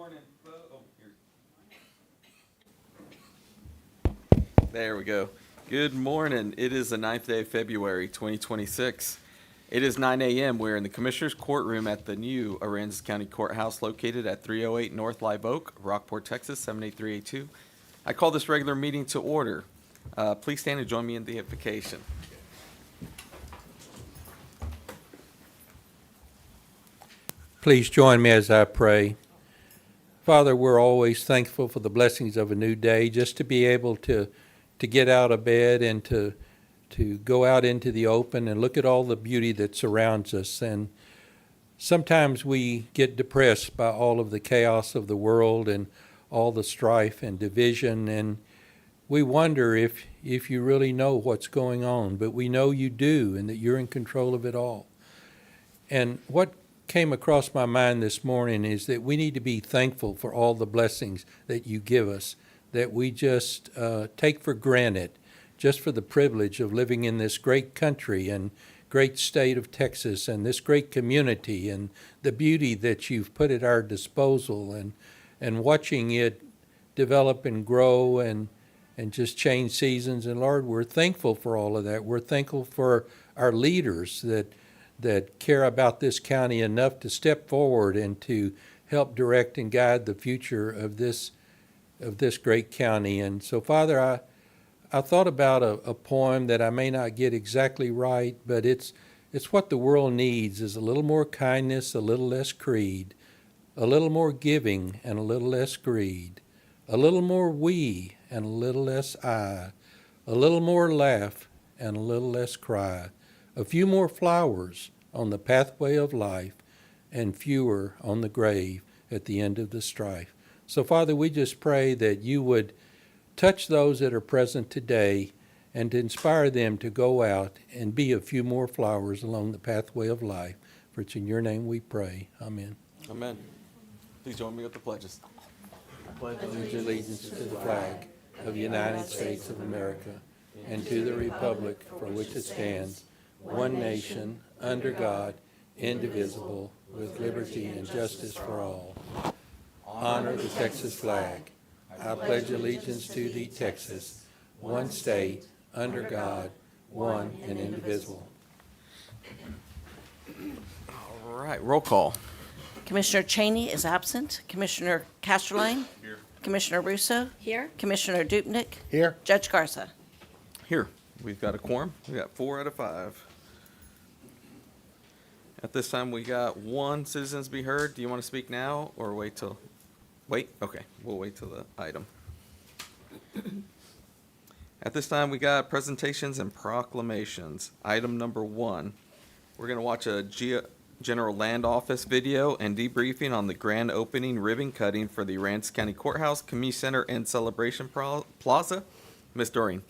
morning. There we go. Good morning. It is the 9th day of February, 2026. It is 9 a.m. We're in the Commissioner's Courtroom at the new Aransas County Courthouse located at 308 North Live Oak, Rockport, Texas, 78382. I call this regular meeting to order. Please stand and join me in the invocation. Please join me as I pray. Father, we're always thankful for the blessings of a new day, just to be able to get out of bed and to go out into the open and look at all the beauty that surrounds us. And sometimes we get depressed by all of the chaos of the world and all the strife and division, and we wonder if you really know what's going on, but we know you do and that you're in control of it all. And what came across my mind this morning is that we need to be thankful for all the blessings that you give us, that we just take for granted, just for the privilege of living in this great country and great state of Texas and this great community and the beauty that you've put at our disposal, and watching it develop and grow and just change seasons. And Lord, we're thankful for all of that. We're thankful for our leaders that care about this county enough to step forward and to help direct and guide the future of this great county. And so, Father, I thought about a poem that I may not get exactly right, but it's what the world needs is a little more kindness, a little less creed, a little more giving and a little less greed, a little more we and a little less I, a little more laugh and a little less cry, a few more flowers on the pathway of life and fewer on the grave at the end of the strife. So, Father, we just pray that you would touch those that are present today and to inspire them to go out and be a few more flowers along the pathway of life. For it's in your name we pray. Amen. Amen. Please join me with the pledges. I pledge allegiance to the flag of the United States of America and to the republic for which it stands, one nation, under God, indivisible, with liberty and justice for all. Honor the Texas flag. I pledge allegiance to thee, Texas, one state, under God, one and indivisible. All right, roll call. Commissioner Cheney is absent. Commissioner Casterline? Here. Commissioner Russo? Here. Commissioner Dupnick? Here. Judge Garza? Here, we've got a quorum. We got 4 out of 5. At this time, we got one citizens be heard. Do you want to speak now or wait till? Wait? Okay, we'll wait till the item. At this time, we got presentations and proclamations. Item number 1, we're going to watch a General Land Office video and debriefing on the grand opening ribbon cutting for the Aransas County Courthouse, Community Center, and Celebration Plaza. Ms. Doreen.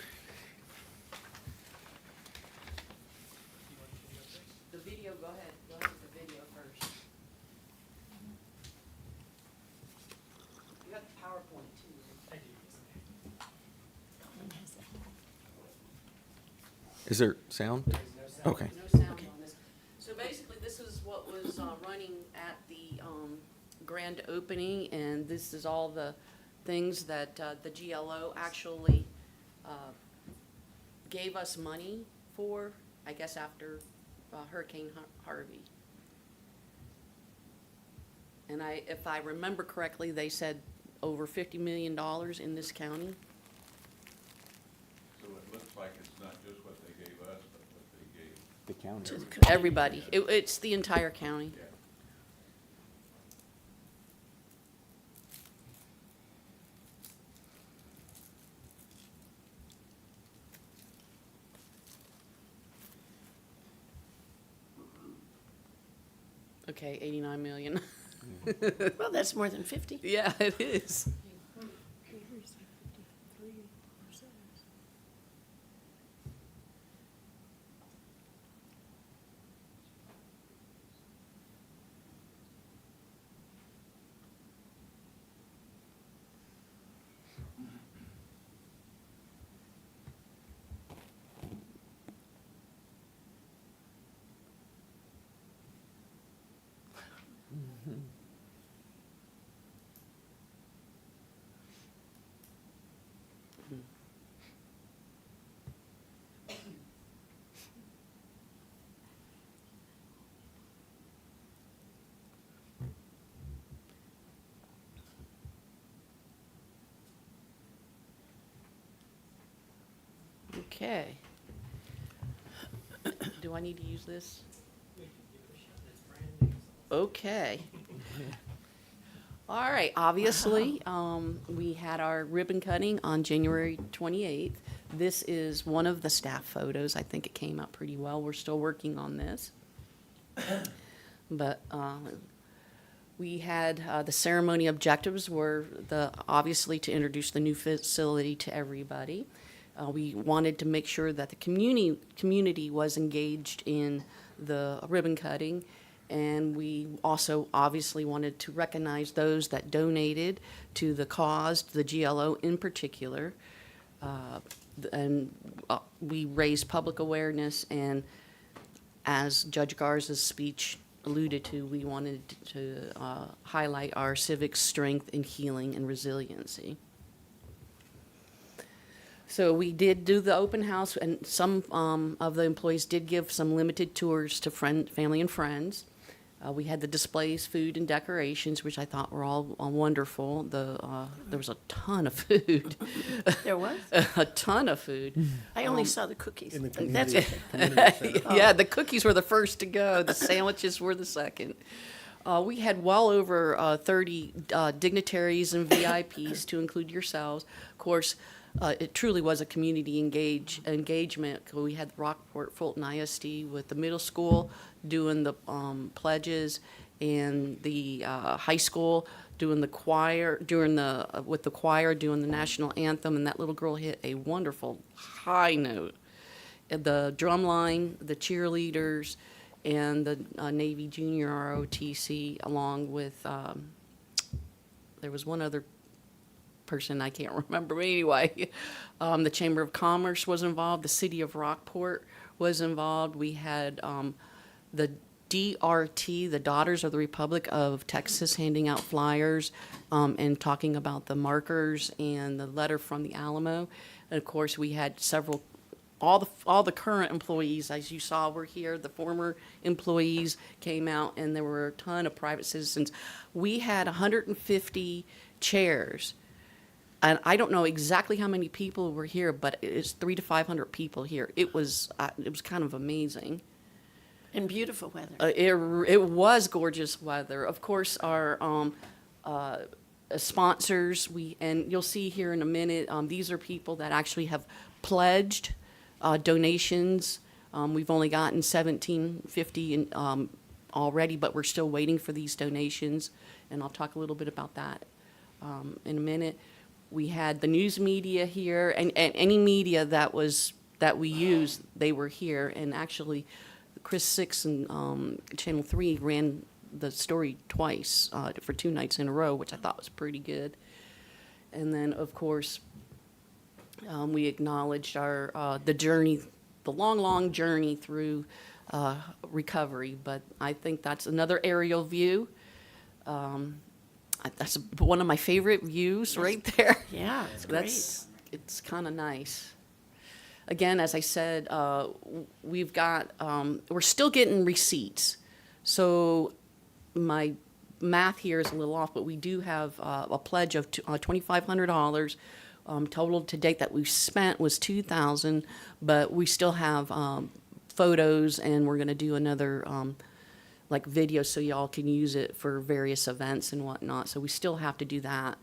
The video, go ahead. Go ahead with the video first. You got the PowerPoint too. Is there sound? Okay. No sound on this. So basically, this is what was running at the grand opening, and this is all the things that the GLO actually gave us money for, I guess after Hurricane Harvey. And if I remember correctly, they said over $50 million in this county. So it looks like it's not just what they gave us, but what they gave. The county. Everybody. It's the entire county. Yeah. Okay, 89 million. Well, that's more than 50. Yeah, it is. Okay. Do I need to use this? Okay. All right, obviously, we had our ribbon cutting on January 28th. This is one of the staff photos. I think it came out pretty well. We're still working on this. But we had, the ceremony objectives were obviously to introduce the new facility to everybody. We wanted to make sure that the community was engaged in the ribbon cutting. And we also obviously wanted to recognize those that donated to the cause, the GLO in particular. And we raised public awareness, and as Judge Garza's speech alluded to, we wanted to highlight our civic strength and healing and resiliency. So we did do the open house, and some of the employees did give some limited tours to family and friends. We had the displays, food, and decorations, which I thought were all wonderful. There was a ton of food, There was? a ton of food. I only saw the cookies. In the That's community. Yeah, the cookies were the first to go. The sandwiches were the second. We had well over 30 dignitaries and VIPs, to include yourselves. Of course, it truly was a community engagement. We had Rockport Fulton ISD with the middle school doing the pledges, and the high school doing the choir, with the choir doing the national anthem, and that little girl hit a wonderful high note. The drum line, the cheerleaders, and the Navy Junior ROTC, along with, there was one other person I can't remember, but anyway. The Chamber of Commerce was involved, the City of Rockport was involved. We had the DRT, the Daughters of the Republic of Texas, handing out flyers and talking about the markers and the letter from the Alamo. And of course, we had all the current employees, as you saw, were here. The former employees came out, and there were a ton of private citizens. We had 150 chairs. And I don't know exactly how many people were here, but it's 300 to 500 people here. It was kind of amazing. And beautiful weather. It was gorgeous weather. Of course, our sponsors, and you'll see here in a minute, these are people that actually have pledged donations. We've only gotten $1,750 already, but we're still waiting for these donations, and I'll talk a little bit about that in a minute. We had the news media here, and any media that we used, they were here. And actually, Chris Six and Channel 3 ran the story twice for 2 nights in a row, which I thought was pretty good. And then, of course, we acknowledged the journey, the long journey through recovery. But I think that's another aerial view. That's one of my favorite views right there. Yeah, it's great. It's kind of nice. Again, as I said, we've got, we're still getting receipts. So my math here is a little off, but we do have a pledge of $2,500. Total to date that we've spent was $2,000, but we still have photos, and we're going to do another video so y'all can use it for various events and whatnot. So we still have to do that.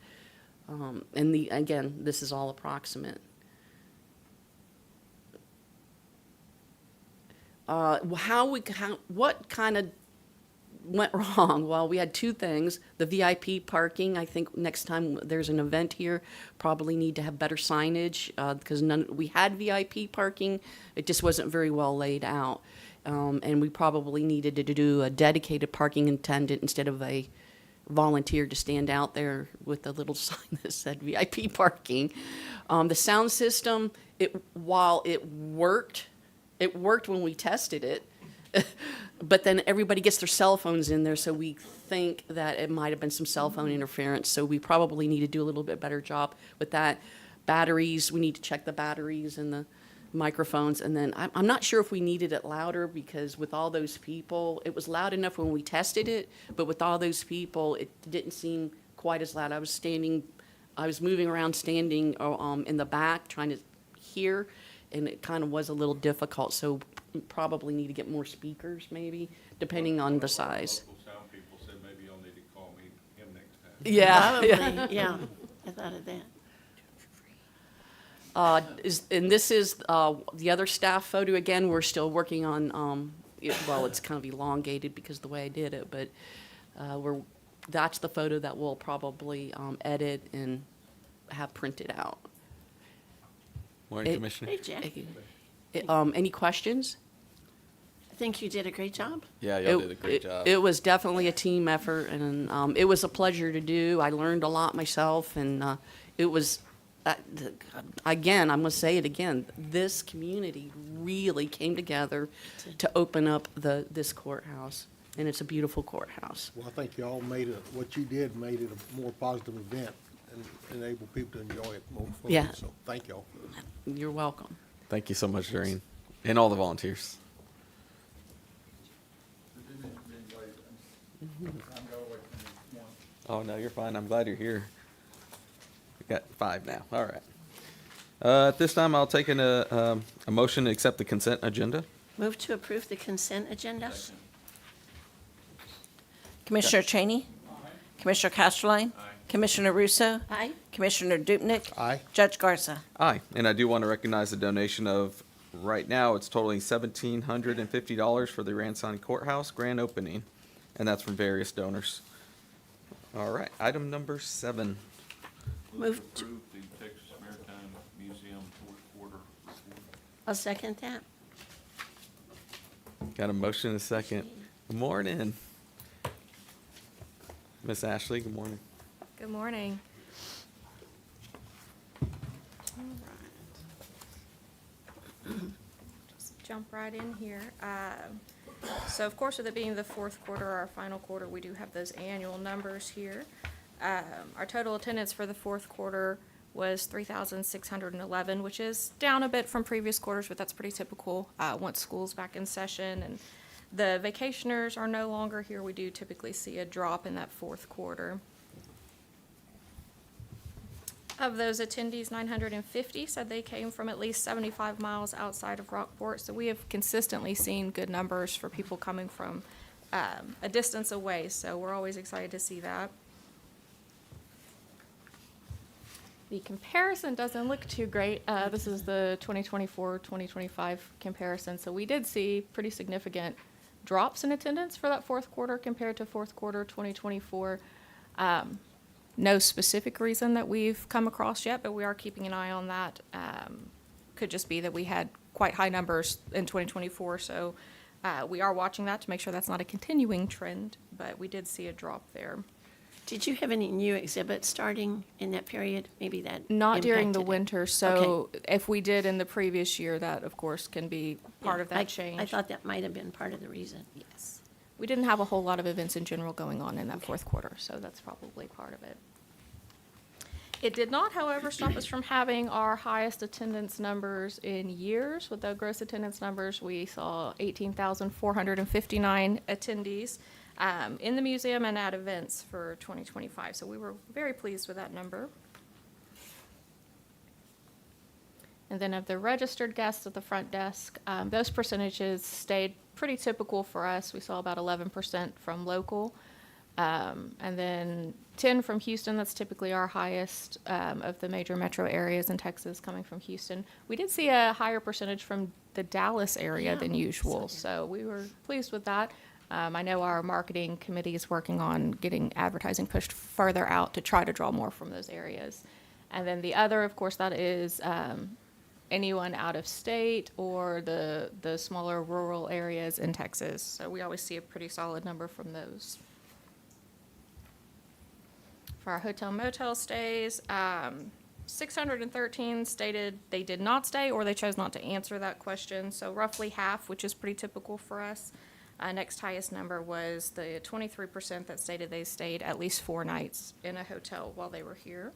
And again, this is all approximate. What kind of went wrong? Well, we had 2 things. The VIP parking, I think next time there's an event here, probably need to have better signage, because we had VIP parking. It just wasn't very well laid out. And we probably needed to do a dedicated parking attendant instead of a volunteer to stand out there with a little sign that said VIP parking. The sound system, while it worked when we tested it, but then everybody gets their cell phones in there, so we think that it might have been some cell phone interference. So we probably need to do a little bit better job with that. Batteries, we need to check the batteries and the microphones. And then I'm not sure if we needed it louder, because with all those people, it was loud enough when we tested it, but with all those people, it didn't seem quite as loud. I was moving around standing in the back trying to hear, and it kind of was a little difficult, so probably need to get more speakers maybe, depending on the size. Local sound people said maybe you'll need to call him next time. Yeah. Probably, yeah. I thought of that. And this is the other staff photo. Again, we're still working on, well, it's kind of elongated because of the way I did it, but that's the photo that we'll probably edit and have printed out. Morning, It- Commissioner. Hey, Jackie. Any questions? I think you did a great job. Yeah, y'all did a great job. It was definitely a team effort, and it was a pleasure to do. I learned a lot myself, and it was, again, I'm going to say it again, this community really came together to open up this courthouse, and it's a beautiful courthouse. Well, I think y'all made it, what you did made it a more positive event and enabled people to enjoy it more fully. Yeah. So thank y'all. You're welcome. Thank you so much, Doreen, and all the volunteers. Oh, no, you're fine. I'm glad you're here. We got 5 now. All right. At this time, I'll take a motion to accept the consent agenda. Move to approve the consent agenda. Commissioner Cheney? Commissioner Casterline? Commissioner Russo? Aye. Commissioner Dupnick? Aye. Judge Garza? Aye, and I do want to recognize the donation of, right now, it's totaling $1,750 for the Ransine Courthouse grand opening, and that's from various donors. All right, item number 7. Move to, Approve the Texas Maritime Museum fourth quarter report. I'll second that. Got a motion and a second. Good morning. Miss Ashley, good morning. Good morning. Just jump right in here. So of course, with it being the fourth quarter, our final quarter, we do have those annual numbers here. Our total attendance for the fourth quarter was 3,611, which is down a bit from previous quarters, but that's pretty typical, once school's back in session and the vacationers are no longer here. We do typically see a drop in that fourth quarter. Of those attendees, 950 said they came from at least 75 miles outside of Rockport. So we have consistently seen good numbers for people coming from a distance away. So we're always excited to see that. The comparison doesn't look too great. This is the 2024-2025 comparison. So we did see pretty significant drops in attendance for that fourth quarter compared to fourth quarter 2024. No specific reason that we've come across yet, but we are keeping an eye on that. Could just be that we had quite high numbers in 2024, so we are watching that to make sure that's not a continuing trend, but we did see a drop there. Did you have any new exhibits starting in that period? Maybe that Not during the impacted it. winter, so if we did in the previous year, that of course can be part Yeah, of that change. I thought that might have been part of the reason. Yes. We didn't have a whole lot of events in general going on in that fourth quarter, so that's probably part of it. It did not, however, stop us from having our highest attendance numbers in years. With the gross attendance numbers, we saw 18,459 attendees in the museum and at events for 2025. So we were very pleased with that number. And then of the registered guests at the front desk, those percentages stayed pretty typical for us. We saw about 11% from local, and then 10 from Houston. That's typically our highest of the major metro areas in Texas coming from Houston. We did see a higher percentage from the Dallas area Yeah, than usual, so we were pleased with that. I know our marketing committee is working on getting advertising pushed further out to try to draw more from those areas. And then the other, of course, that is anyone out of state or the smaller rural areas in Texas. So we always see a pretty solid number from those. For our hotel motel stays, 613 stated they did not stay or they chose not to answer that question. So roughly half, which is pretty typical for us. Next highest number was the 23% that stated they stayed at least 4 nights in a hotel while they were here.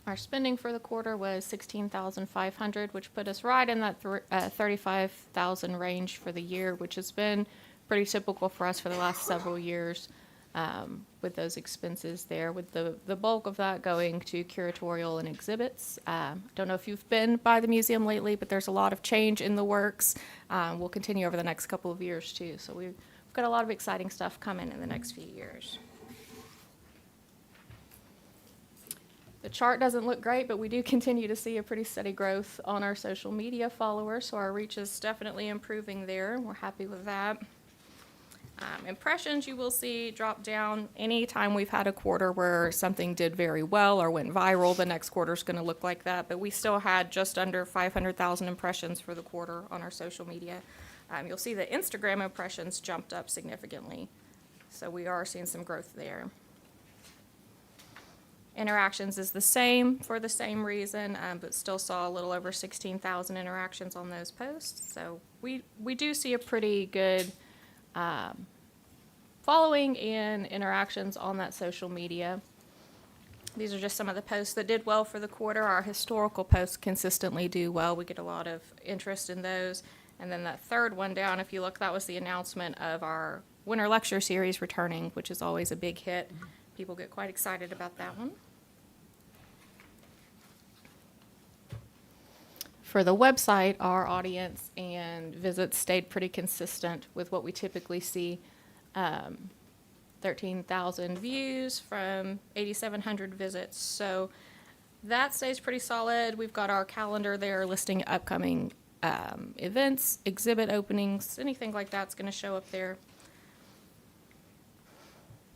Our spending for the quarter was $16,500, which put us right in that $35,000 range for the year, which has been pretty typical for us for the last several years. with those expenses there, with the bulk of that going to curatorial and exhibits. Don't know if you've been by the museum lately, but there's a lot of change in the works. Will continue over the next couple of years too. So we've got a lot of exciting stuff coming in the next few years. The chart doesn't look great, but we do continue to see a pretty steady growth on our social media followers, so our reach is definitely improving there. We're happy with that. Impressions you will see drop down anytime we've had a quarter where something did very well or went viral. The next quarter is going to look like that, but we still had just under 500,000 impressions for the quarter on our social media. You'll see that Instagram impressions jumped up significantly, so we are seeing some growth there. Interactions is the same for the same reason, but still saw a little over 16,000 interactions on those posts. So we do see a pretty good following and interactions on that social media. These are just some of the posts that did well for the quarter. Our historical posts consistently do well. We get a lot of interest in those. And then that third one down, if you look, that was the announcement of our winter lecture series returning, which is always a big hit. People get quite excited about that one. For the website, our audience and visits stayed pretty consistent with what we typically see. 13,000 views from 8,700 visits. So that stays pretty solid. We've got our calendar there listing upcoming events, exhibit openings, anything like that's going to show up there.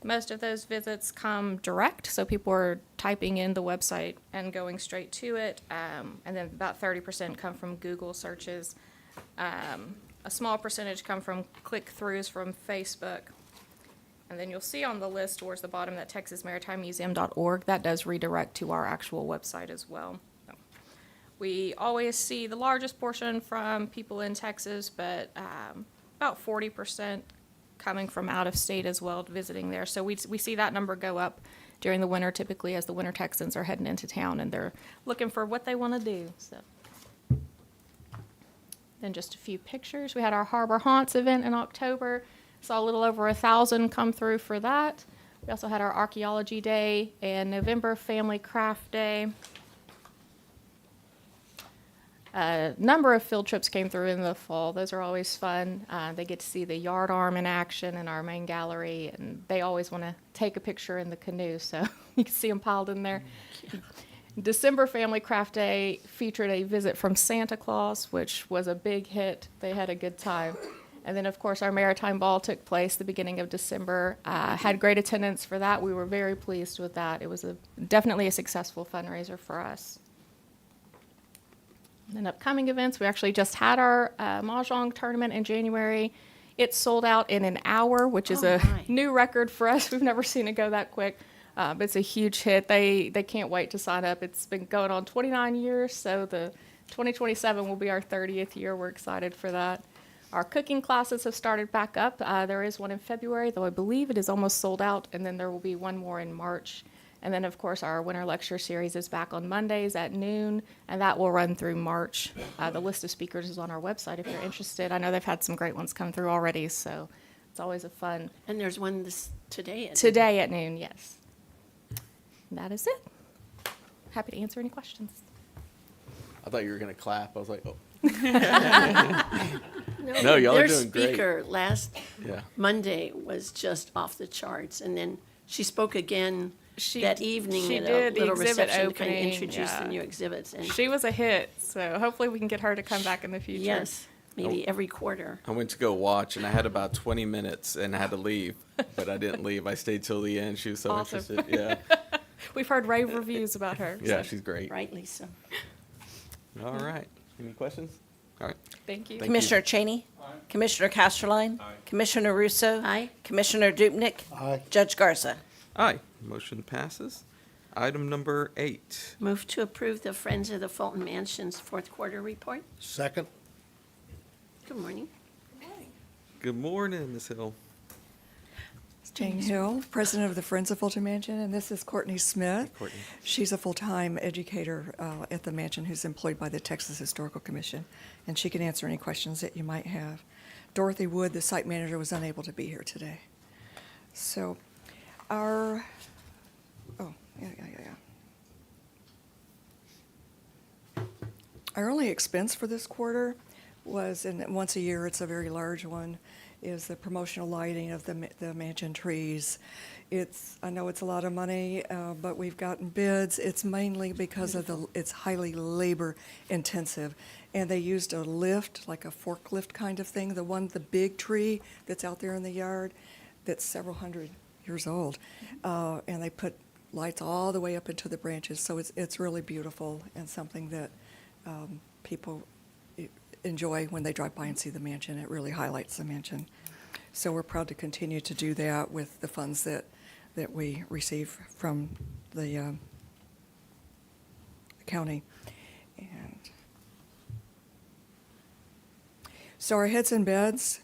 Most of those visits come direct, so people are typing in the website and going straight to it. And then about 30% come from Google searches. A small percentage come from click-throughs from Facebook. And then you'll see on the list towards the bottom that TexasMaritimeMuseum.org. That does redirect to our actual website as well. So we always see the largest portion from people in Texas, but about 40% coming from out of state as well, visiting there. So we see that number go up during the winter, typically as the winter Texans are heading into town and they're looking for what they want to do. So then just a few pictures. We had our Harbor Haunts event in October. Saw a little over 1,000 come through for that. We also had our Archaeology Day and November Family Craft Day. A number of field trips came through in the fall. Those are always fun. They get to see the yard arm in action in our main gallery, and they always want to take a picture in the canoe, so you can see them piled in there. December Family Craft Day featured a visit from Santa Claus, which was a big hit. They had a good time. And then, of course, our Maritime Ball took place the beginning of December. Had great attendance for that. We were very pleased with that. It was definitely a successful fundraiser for us. And then upcoming events, we actually just had our Mahjong tournament in January. It sold out in an hour, which is a new record for us. We've never seen it go that quick. But it's a huge hit. They can't wait to sign up. It's been going on 29 years, so the 2027 will be our 30th year. We're excited for that. Our cooking classes have started back up. There is one in February, though I believe it is almost sold out, and then there will be one more in March. And then, of course, our winter lecture series is back on Mondays at noon, and that will run through March. The list of speakers is on our website if you're interested. I know they've had some great ones come through already, so it's always a fun. And there's one today. Today at noon, yes. And that is it. Happy to answer any questions. I thought you were going to clap. I was like, oh. No, y'all are their doing great. speaker last Yeah. Monday was just off the charts, and then she spoke again She- that evening she at a did the little exhibit reception to kind of opening, introduce the yeah. new exhibits. And She was a hit, so hopefully we can get her to come back in the future. yes, maybe every quarter. I went to go watch, and I had about 20 minutes and I had to leave, but I didn't leave. I stayed till the end. She was so Awesome. interested. Yeah. We've heard rave reviews about her. Yeah, so she's great. Rightly so. All right. Any questions? All right. Thank you. Thank Commissioner Cheney? Commissioner Casterline? Commissioner Russo? Aye. Commissioner Dupnick? Aye. Judge Garza? Aye. Motion passes. Item number 8. Move to approve the Friends of the Fulton Mansion's fourth quarter report. Second? Good morning. Good morning, Ms. Hill. Jane Hill, president of the Friends of Fulton Mansion, and this is Courtney Smith. Courtney. She's a full-time educator at the mansion who's employed by the Texas Historical Commission, and she can answer any questions that you might have. Dorothy Wood, the site manager, was unable to be here today. So Our only expense for this quarter was, and once a year, it's a very large one, is the promotional lighting of the mansion trees. I know it's a lot of money, but we've gotten bids. It's mainly because of it's highly labor intensive. And they used a lift, like a forklift kind of thing, the big tree that's out there in the yard that's several hundred years old. And they put lights all the way up into the branches, so it's really beautiful and something that people enjoy when they drive by and see the mansion. It really highlights the mansion. So we're proud to continue to do that with the funds that we receive from the county. And so our heads in beds,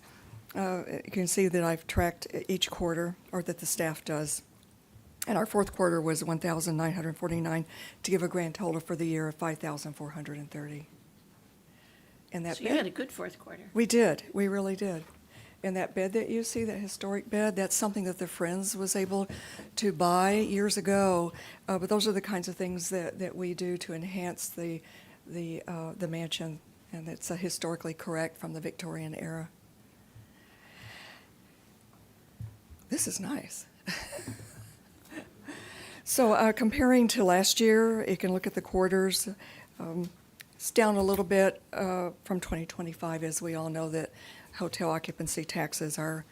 you can see that I've tracked each quarter, or that the staff does. And our fourth quarter was 1,949 to give a grand total for the year of 5,430. And that So you had a good fourth quarter. we did. We really did. And that bed that you see, that historic bed, that's something that the Friends was able to buy years ago. But those are the kinds of things that we do to enhance the mansion, and it's historically correct from the Victorian era. This is nice. So comparing to last year, you can look at the quarters. It's down a little bit from 2025, as we all know that hotel occupancy taxes are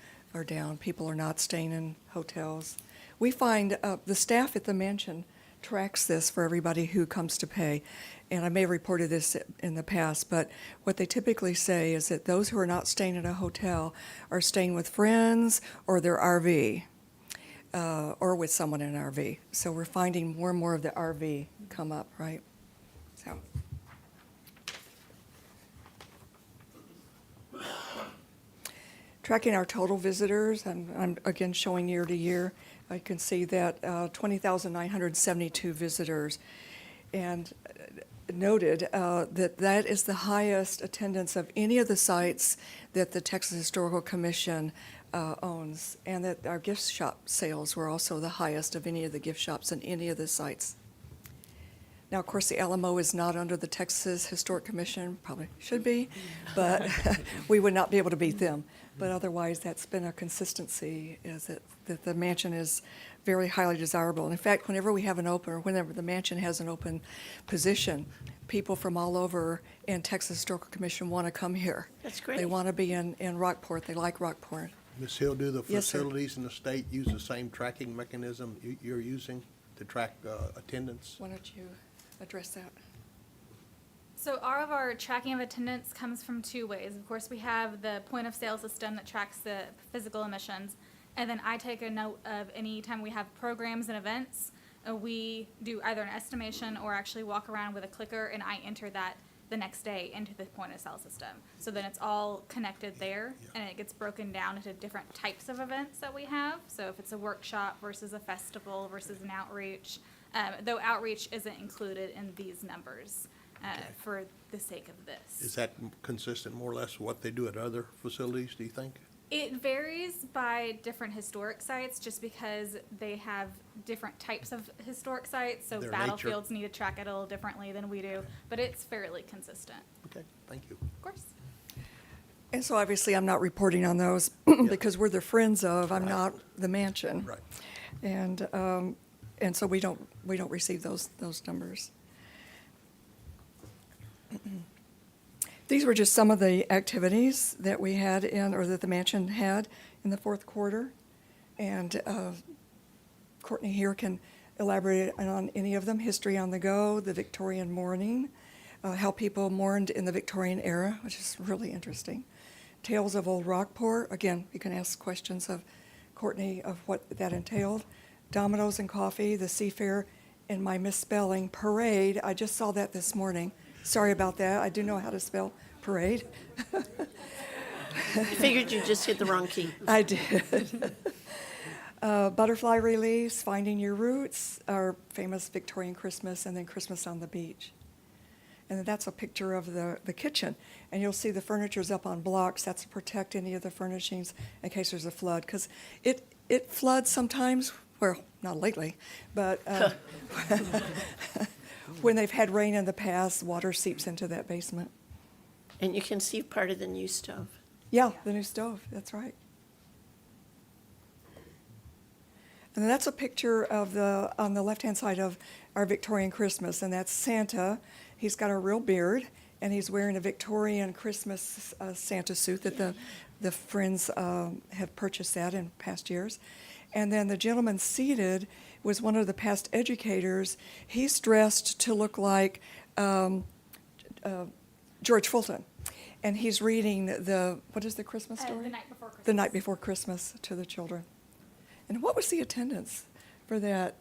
down. People are not staying in hotels. We find the staff at the mansion tracks this for everybody who comes to pay. And I may have reported this in the past, but what they typically say is that those who are not staying in a hotel are staying with friends or their RV, or with someone in an RV. So we're finding more and more of the RV come up, right? So. Tracking our total visitors, I'm again showing year to year. I can see that 20,972 visitors, and noted that is the highest attendance of any of the sites that the Texas Historical Commission owns, and that our gift shop sales were also the highest of any of the gift shops in any of the sites. Now, of course, the Alamo is not under the Texas Historic Commission, probably should be, but we would not be able to beat them. But otherwise, that's been a consistency, is that the mansion is very highly desirable. And in fact, whenever we have an open, or whenever the mansion has an open position, people from all over in Texas Historical Commission want to come here. That's great. They want to be in Rockport. They like Rockport. Ms. Hill, do the Yes, sir. facilities in the state use the same tracking mechanism you're using to track attendance? Why don't you address that? So all of our tracking of attendance comes from two ways. Of course, we have the point of sale system that tracks the physical emissions. And then I take a note of any time we have programs and events, we do either an estimation or actually walk around with a clicker, and I enter that the next day into the point of sale system. So then it's all connected there, and it gets broken down into different types of events that we have. So if it's a workshop versus a festival versus an outreach, though outreach isn't included in these numbers. For the sake of this. Is that consistent more or less with what they do at other facilities, do you think? It varies by different historic sites, just because they have different types of historic sites. So Their battlefields need to track it a little differently than we do, but it's fairly consistent. Okay, thank you. Of course. And so obviously, I'm not reporting on those because we're the friends of, I'm not the mansion. Right. And so we don't receive those numbers. These were just some of the activities that we had or that the mansion had in the fourth quarter. And Courtney here can elaborate on any of them. History on the Go, the Victorian mourning, how people mourned in the Victorian era, which is really interesting. Tales of Old Rockport. Again, you can ask questions of Courtney of what that entailed. Dominoes and coffee, the Seafair, and my misspelling, parade. I just saw that this morning. Sorry about that. I do know how to spell parade. I figured you just hit the wrong key. I did. Butterfly Release, Finding Your Roots, our famous Victorian Christmas, and then Christmas on the Beach. And that's a picture of the kitchen. And you'll see the furniture's up on blocks. That's to protect any of the furnishings in case there's a flood. Because it floods sometimes well, not lately, but when they've had rain in the past, water seeps into that basement. And you can see part of the new stove. Yeah, the new stove, that's right. And that's a picture of on the left-hand side of our Victorian Christmas, and that's Santa. He's got a real beard, and he's wearing a Victorian Christmas Santa suit that the Friends have purchased that in past years. And then the gentleman seated was one of the past educators. He's dressed to look like George Fulton. And he's reading what is the Christmas story? The Night Before Christmas. The Night Before Christmas to the children. And what was the attendance for that?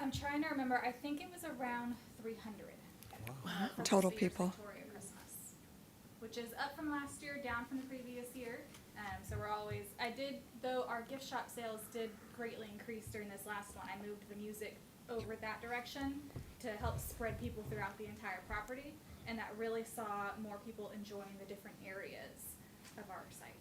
I'm trying to remember. I think it was around 300. For Total this year's people. Victoria Christmas, which is up from last year, down from the previous year. So we're always. I did, though. Our gift shop sales did greatly increase during this last one. I moved the music over that direction to help spread people throughout the entire property, and that really saw more people enjoying the different areas of our site.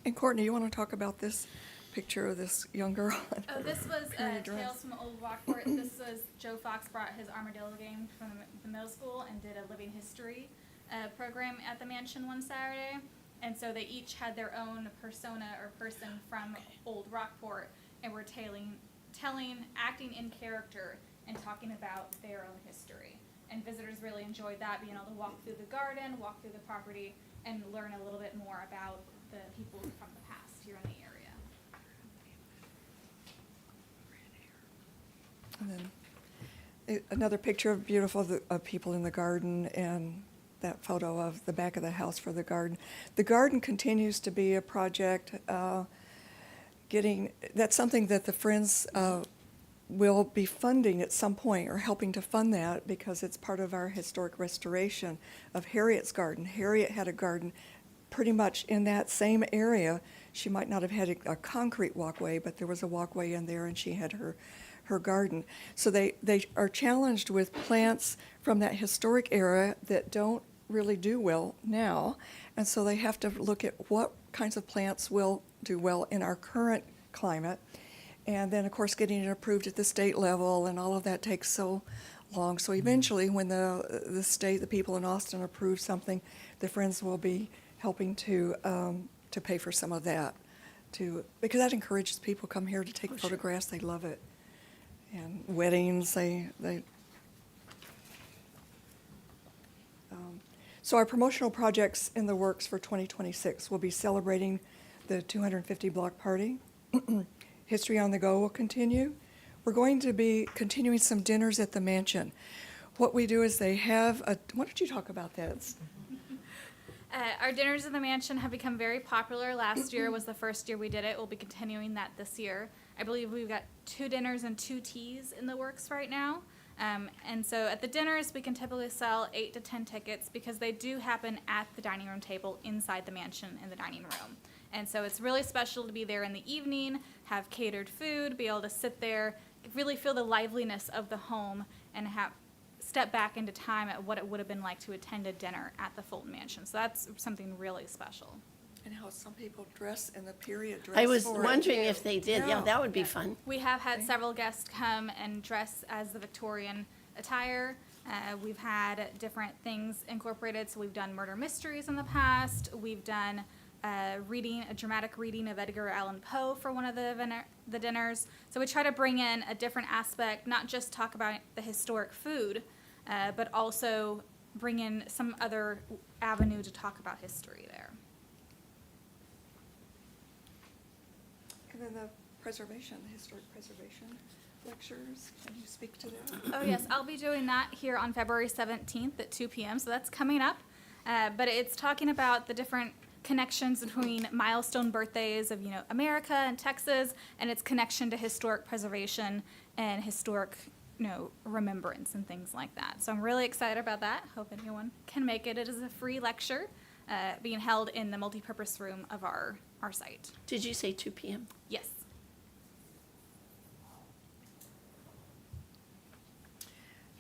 And Courtney, you want to talk about this picture of this young girl? Oh, this was Pretty dress. Tales from Old Rockport. This was Joe Fox brought his armadillo game from the middle school and did a living history program at the mansion one Saturday. And so they each had their own persona or person from Old Rockport and were acting in character and talking about their own history. And visitors really enjoyed that, being able to walk through the garden, walk through the property, and learn a little bit more about the people from the past here in the area. And then another picture of beautiful of people in the garden, and that photo of the back of the house for the garden. The garden continues to be a project. That's something that the Friends will be funding at some point, or helping to fund that, because it's part of our historic restoration of Harriet's garden. Harriet had a garden pretty much in that same area. She might not have had a concrete walkway, but there was a walkway in there, and she had her garden. So they are challenged with plants from that historic era that don't really do well now, and so they have to look at what kinds of plants will do well in our current climate. And then, of course, getting it approved at the state level, and all of that takes so long. So eventually, when the people in Austin approve something, the Friends will be helping to pay for some of that, because that encourages people to come here to take photographs. They love it. And weddings, so our promotional projects in the works for 2026 will be celebrating the 250 block party. History on the Go will continue. We're going to be continuing some dinners at the mansion. What we do is why don't you talk about that? Our dinners in the mansion have become very popular. Last year was the first year we did it. We'll be continuing that this year. I believe we've got 2 dinners and 2 teas in the works right now. And so at the dinners, we can typically sell 8 to 10 tickets, because they do happen at the dining room table inside the mansion in the dining room. And so it's really special to be there in the evening, have catered food, be able to sit there, really feel the liveliness of the home, and step back into time at what it would have been like to attend a dinner at the Fulton Mansion. So that's something really special. And how some people dress in the period dress. I was for it. wondering if they did. Yeah, Yeah. that would be fun. We have had several guests come and dress as the Victorian attire. We've had different things incorporated. So we've done murder mysteries in the past. We've done a dramatic reading of Edgar Allan Poe for one of the dinners. So we try to bring in a different aspect, not just talk about the historic food, but also bring in some other avenue to talk about history there. And then the historic preservation lectures, can you speak to that? Oh, yes, I'll be doing that here on February 17th at 2 p.m., so that's coming up. But it's talking about the different connections between milestone birthdays of, America and Texas, and its connection to historic preservation and historic, remembrance and things like that. So I'm really excited about that. Hope anyone can make it. It is a free lecture being held in the multipurpose room of our site. Did you say 2 p.m.? Yes.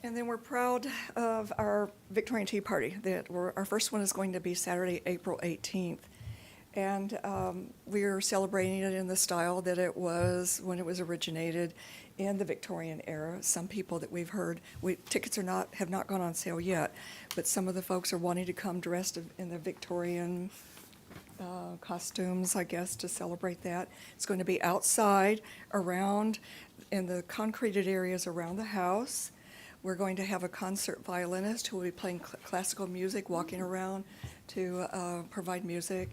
And then we're proud of our Victorian Tea Party. Our first one is going to be Saturday, April 18th. And we're celebrating it in the style that it was when it was originated in the Victorian era. Some people that we've heard, tickets have not gone on sale yet, but some of the folks are wanting to come dressed in the Victorian costumes, I guess, to celebrate that. It's going to be outside, around, in the concreted areas around the house. We're going to have a concert violinist who will be playing classical music, walking around to provide music.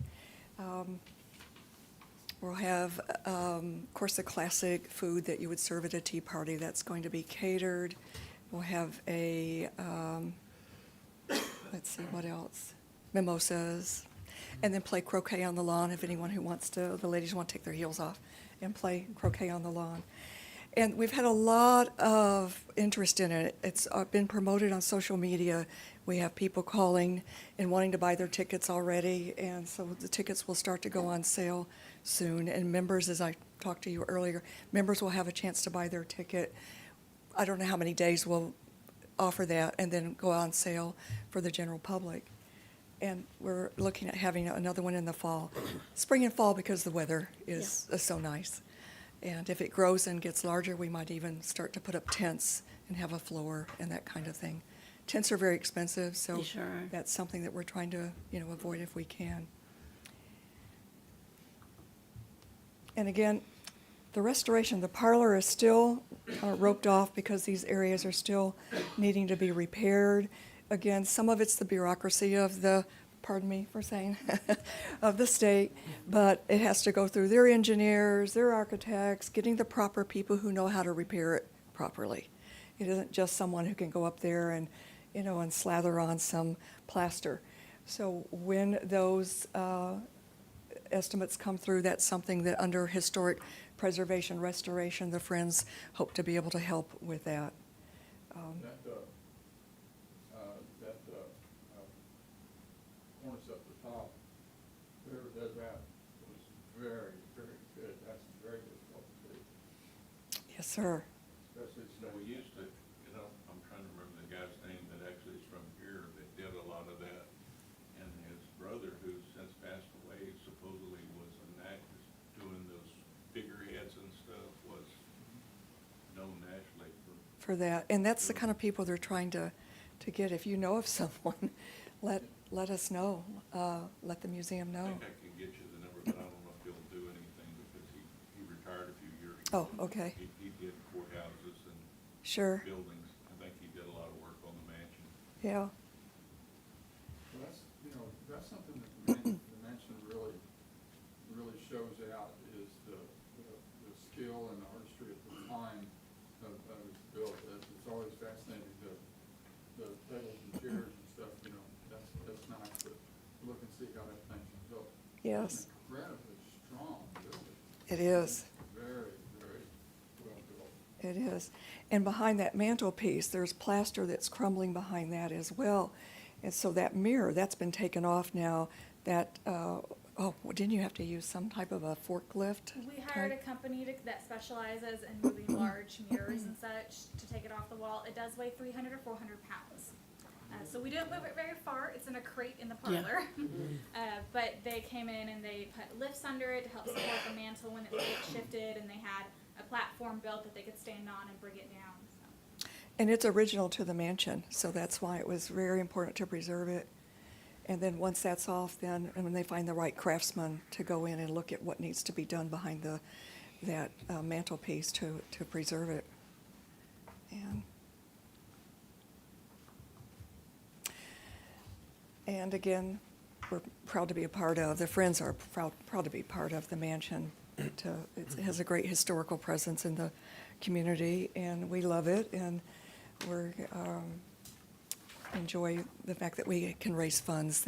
We'll have, of course, the classic food that you would serve at a tea party. That's going to be catered. We'll have a, let's see, what else? Mimosas. And then play croquet on the lawn if anyone who wants to, the ladies want to take their heels off and play croquet on the lawn. And we've had a lot of interest in it. It's been promoted on social media. We have people calling and wanting to buy their tickets already, and so the tickets will start to go on sale soon. And members, as I talked to you earlier, members will have a chance to buy their ticket. I don't know how many days we'll offer that and then go on sale for the general public. And we're looking at having another one in the fall, spring and fall, because the weather is so nice. And if it grows and gets larger, we might even start to put up tents and have a floor and that kind of thing. Tents are very expensive, so They sure are. that's something that we're trying to, avoid if we can. And again, the restoration, the parlor is still roped off because these areas are still needing to be repaired. Again, some of it's the bureaucracy of the, pardon me for saying, of the state, but it has to go through their engineers, their architects, getting the proper people who know how to repair it properly. It isn't just someone who can go up there and, and slather on some plaster. So when those estimates come through, that's something that under historic preservation restoration, the Friends hope to be able to help with that. Cornice up the top, whoever does that was very, very good. That's very difficult to do. Yes, sir. Especially, we used to, I'm trying to remember the guy's name that actually is from here that did a lot of that. And his brother, who's since passed away, supposedly was an actor doing those figureheads and stuff, was known nationally for. For that, and that's the kind of people they're trying to get. If you know of someone, let us know, let the museum I know. think I can get you the number, but I don't know if he'll do anything because he retired a few years ago. Oh, okay. He did courthouses and Sure, buildings. I think he did a lot of work on the mansion. yeah, Well, that's something that the mansion really shows out is the skill and the artistry at the time of it was built. It's always fascinating, the tables and chairs and stuff, that's nice, but look and see how that thing's built. yes, Incredibly strong building, it is. very, very well built. It is. And behind that mantelpiece, there's plaster that's crumbling behind that as well. And so that mirror, that's been taken off now. That, didn't you have to use some type of a forklift? We hired a type? company that specializes in moving large mirrors and such to take it off the wall. It does weigh 300 or 400 pounds. So we didn't move it very far. It's in a crate in the parlor. But they came in and they put lifts under it to help support the mantle when it gets shifted, and they had a platform built that they could stand on and bring it down. So. And it's original to the mansion, so that's why it was very important to preserve it. And then once that's off, then, and when they find the right craftsman to go in and look at what needs to be done behind that mantelpiece to preserve it. And again, we're proud to be a part of, the Friends are proud to be part of the mansion. It has a great historical presence in the community, and we love it, and we're enjoy the fact that we can raise funds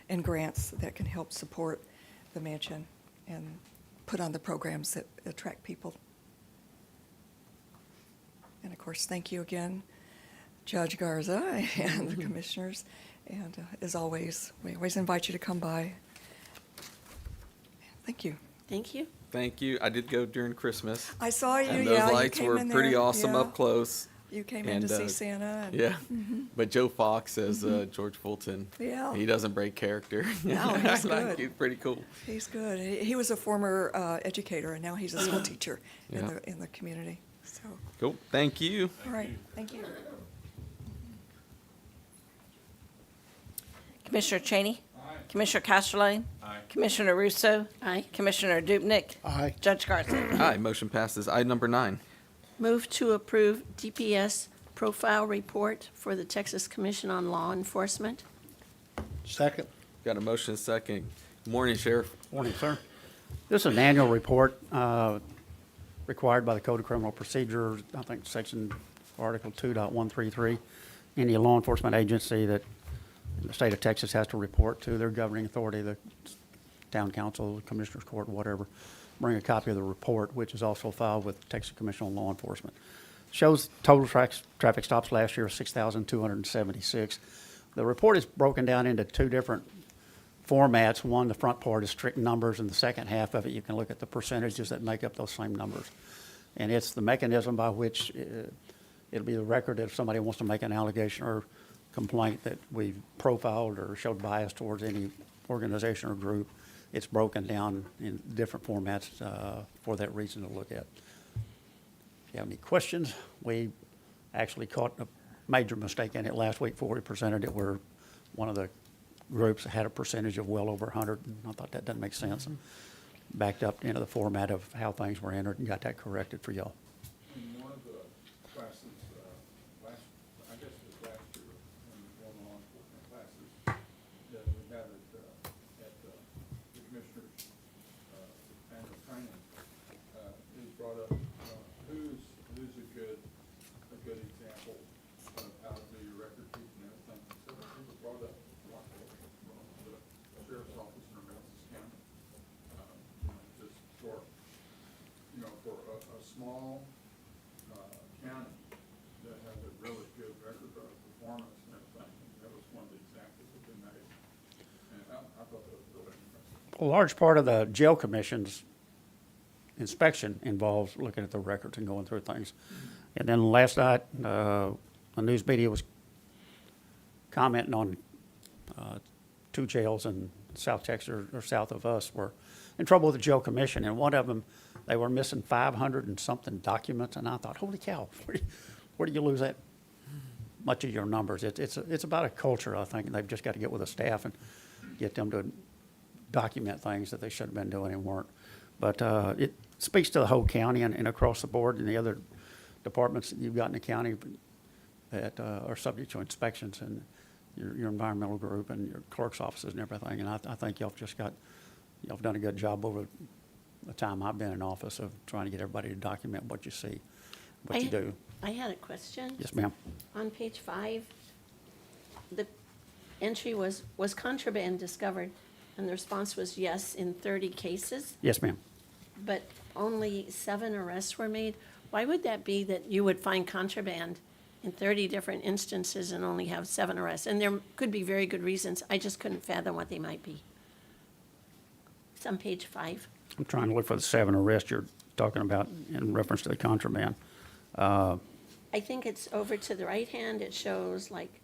and grants that can help support the mansion and put on the programs that attract people. And of course, thank you again, Judge Garza and the commissioners. And as always, we always invite you to come by. Thank you. Thank you. Thank you. I did go during Christmas. I saw you, And yeah. those you lights came were in pretty there, awesome yeah. up close. You came in to see Santa, and Yeah, but Joe Fox as George Fulton. Yeah. He doesn't break character. No, he's good. He's pretty cool. he's good. He was a former educator, and now he's a school teacher Yeah. in the community. So, Cool. Thank you. all right, thank you. Commissioner Cheney? Commissioner Casterline? Commissioner Russo? Aye. Commissioner Dubnik? Aye. Judge Garza? Aye, motion passes. Item number 9. Move to approve DPS profile report for the Texas Commission on Law Enforcement. Second? Got a motion and a second. Good morning, Sheriff. Morning, sir. This is an annual report required by the Code of Criminal Procedure, I think Section Article 2.133. Any law enforcement agency that the state of Texas has to report to their governing authority, the town council, the commissioner's court, whatever, bring a copy of the report, which is also filed with the Texas Commission on Law Enforcement. Shows total traffic stops last year of 6,276. The report is broken down into 2 different formats. One, the front part is strict numbers, and the second half of it, you can look at the percentages that make up those same numbers. And it's the mechanism by which it'll be the record if somebody wants to make an allegation or complaint that we've profiled or showed bias towards any organization or group. It's broken down in different formats for that reason to look at. If you have any questions, we actually caught a major mistake in it last week before we presented it, where one of the groups had a percentage of well over 100, and I thought that doesn't make sense. And backed up into the format of how things were entered and got that corrected for y'all. In one of the classes, I guess it was last year, in one of the law enforcement classes, that we had at the commissioner's annual training, it was brought up, who's a good example of how to do your record keeping and everything. So it was brought up like from the sheriff's office in Aransas County. Just for, for a small county that has a really good record of performance and everything, that was one of the examples that they made. And I thought that was really impressive. A large part of the jail commission's inspection involves looking at the records and going through things. And then last night, the news media was commenting on 2 jails in South Texas or south of us were in trouble with the jail commission, and one of them, they were missing 500 and something documents, and I thought, holy cow, where do you lose that much of your numbers? It's about a culture, I think, and they've just got to get with the staff and get them to document things that they should have been doing and weren't. But it speaks to the whole county and across the board, and the other departments that you've got in the county that are subject to inspections, and your environmental group and your clerk's offices and everything. And I think y'all done a good job over the time I've been in office of trying to get everybody to document what you see, what you do. I had a question. Yes, ma'am. On page 5, the entry was contraband discovered? And the response was yes in 30 cases, Yes, ma'am. but only 7 arrests were made. Why would that be that you would find contraband in 30 different instances and only have 7 arrests? And there could be very good reasons. I just couldn't fathom what they might be. It's on page 5. I'm trying to look for the 7 arrests you're talking about in reference to the contraband. I think it's over to the right hand. It shows like,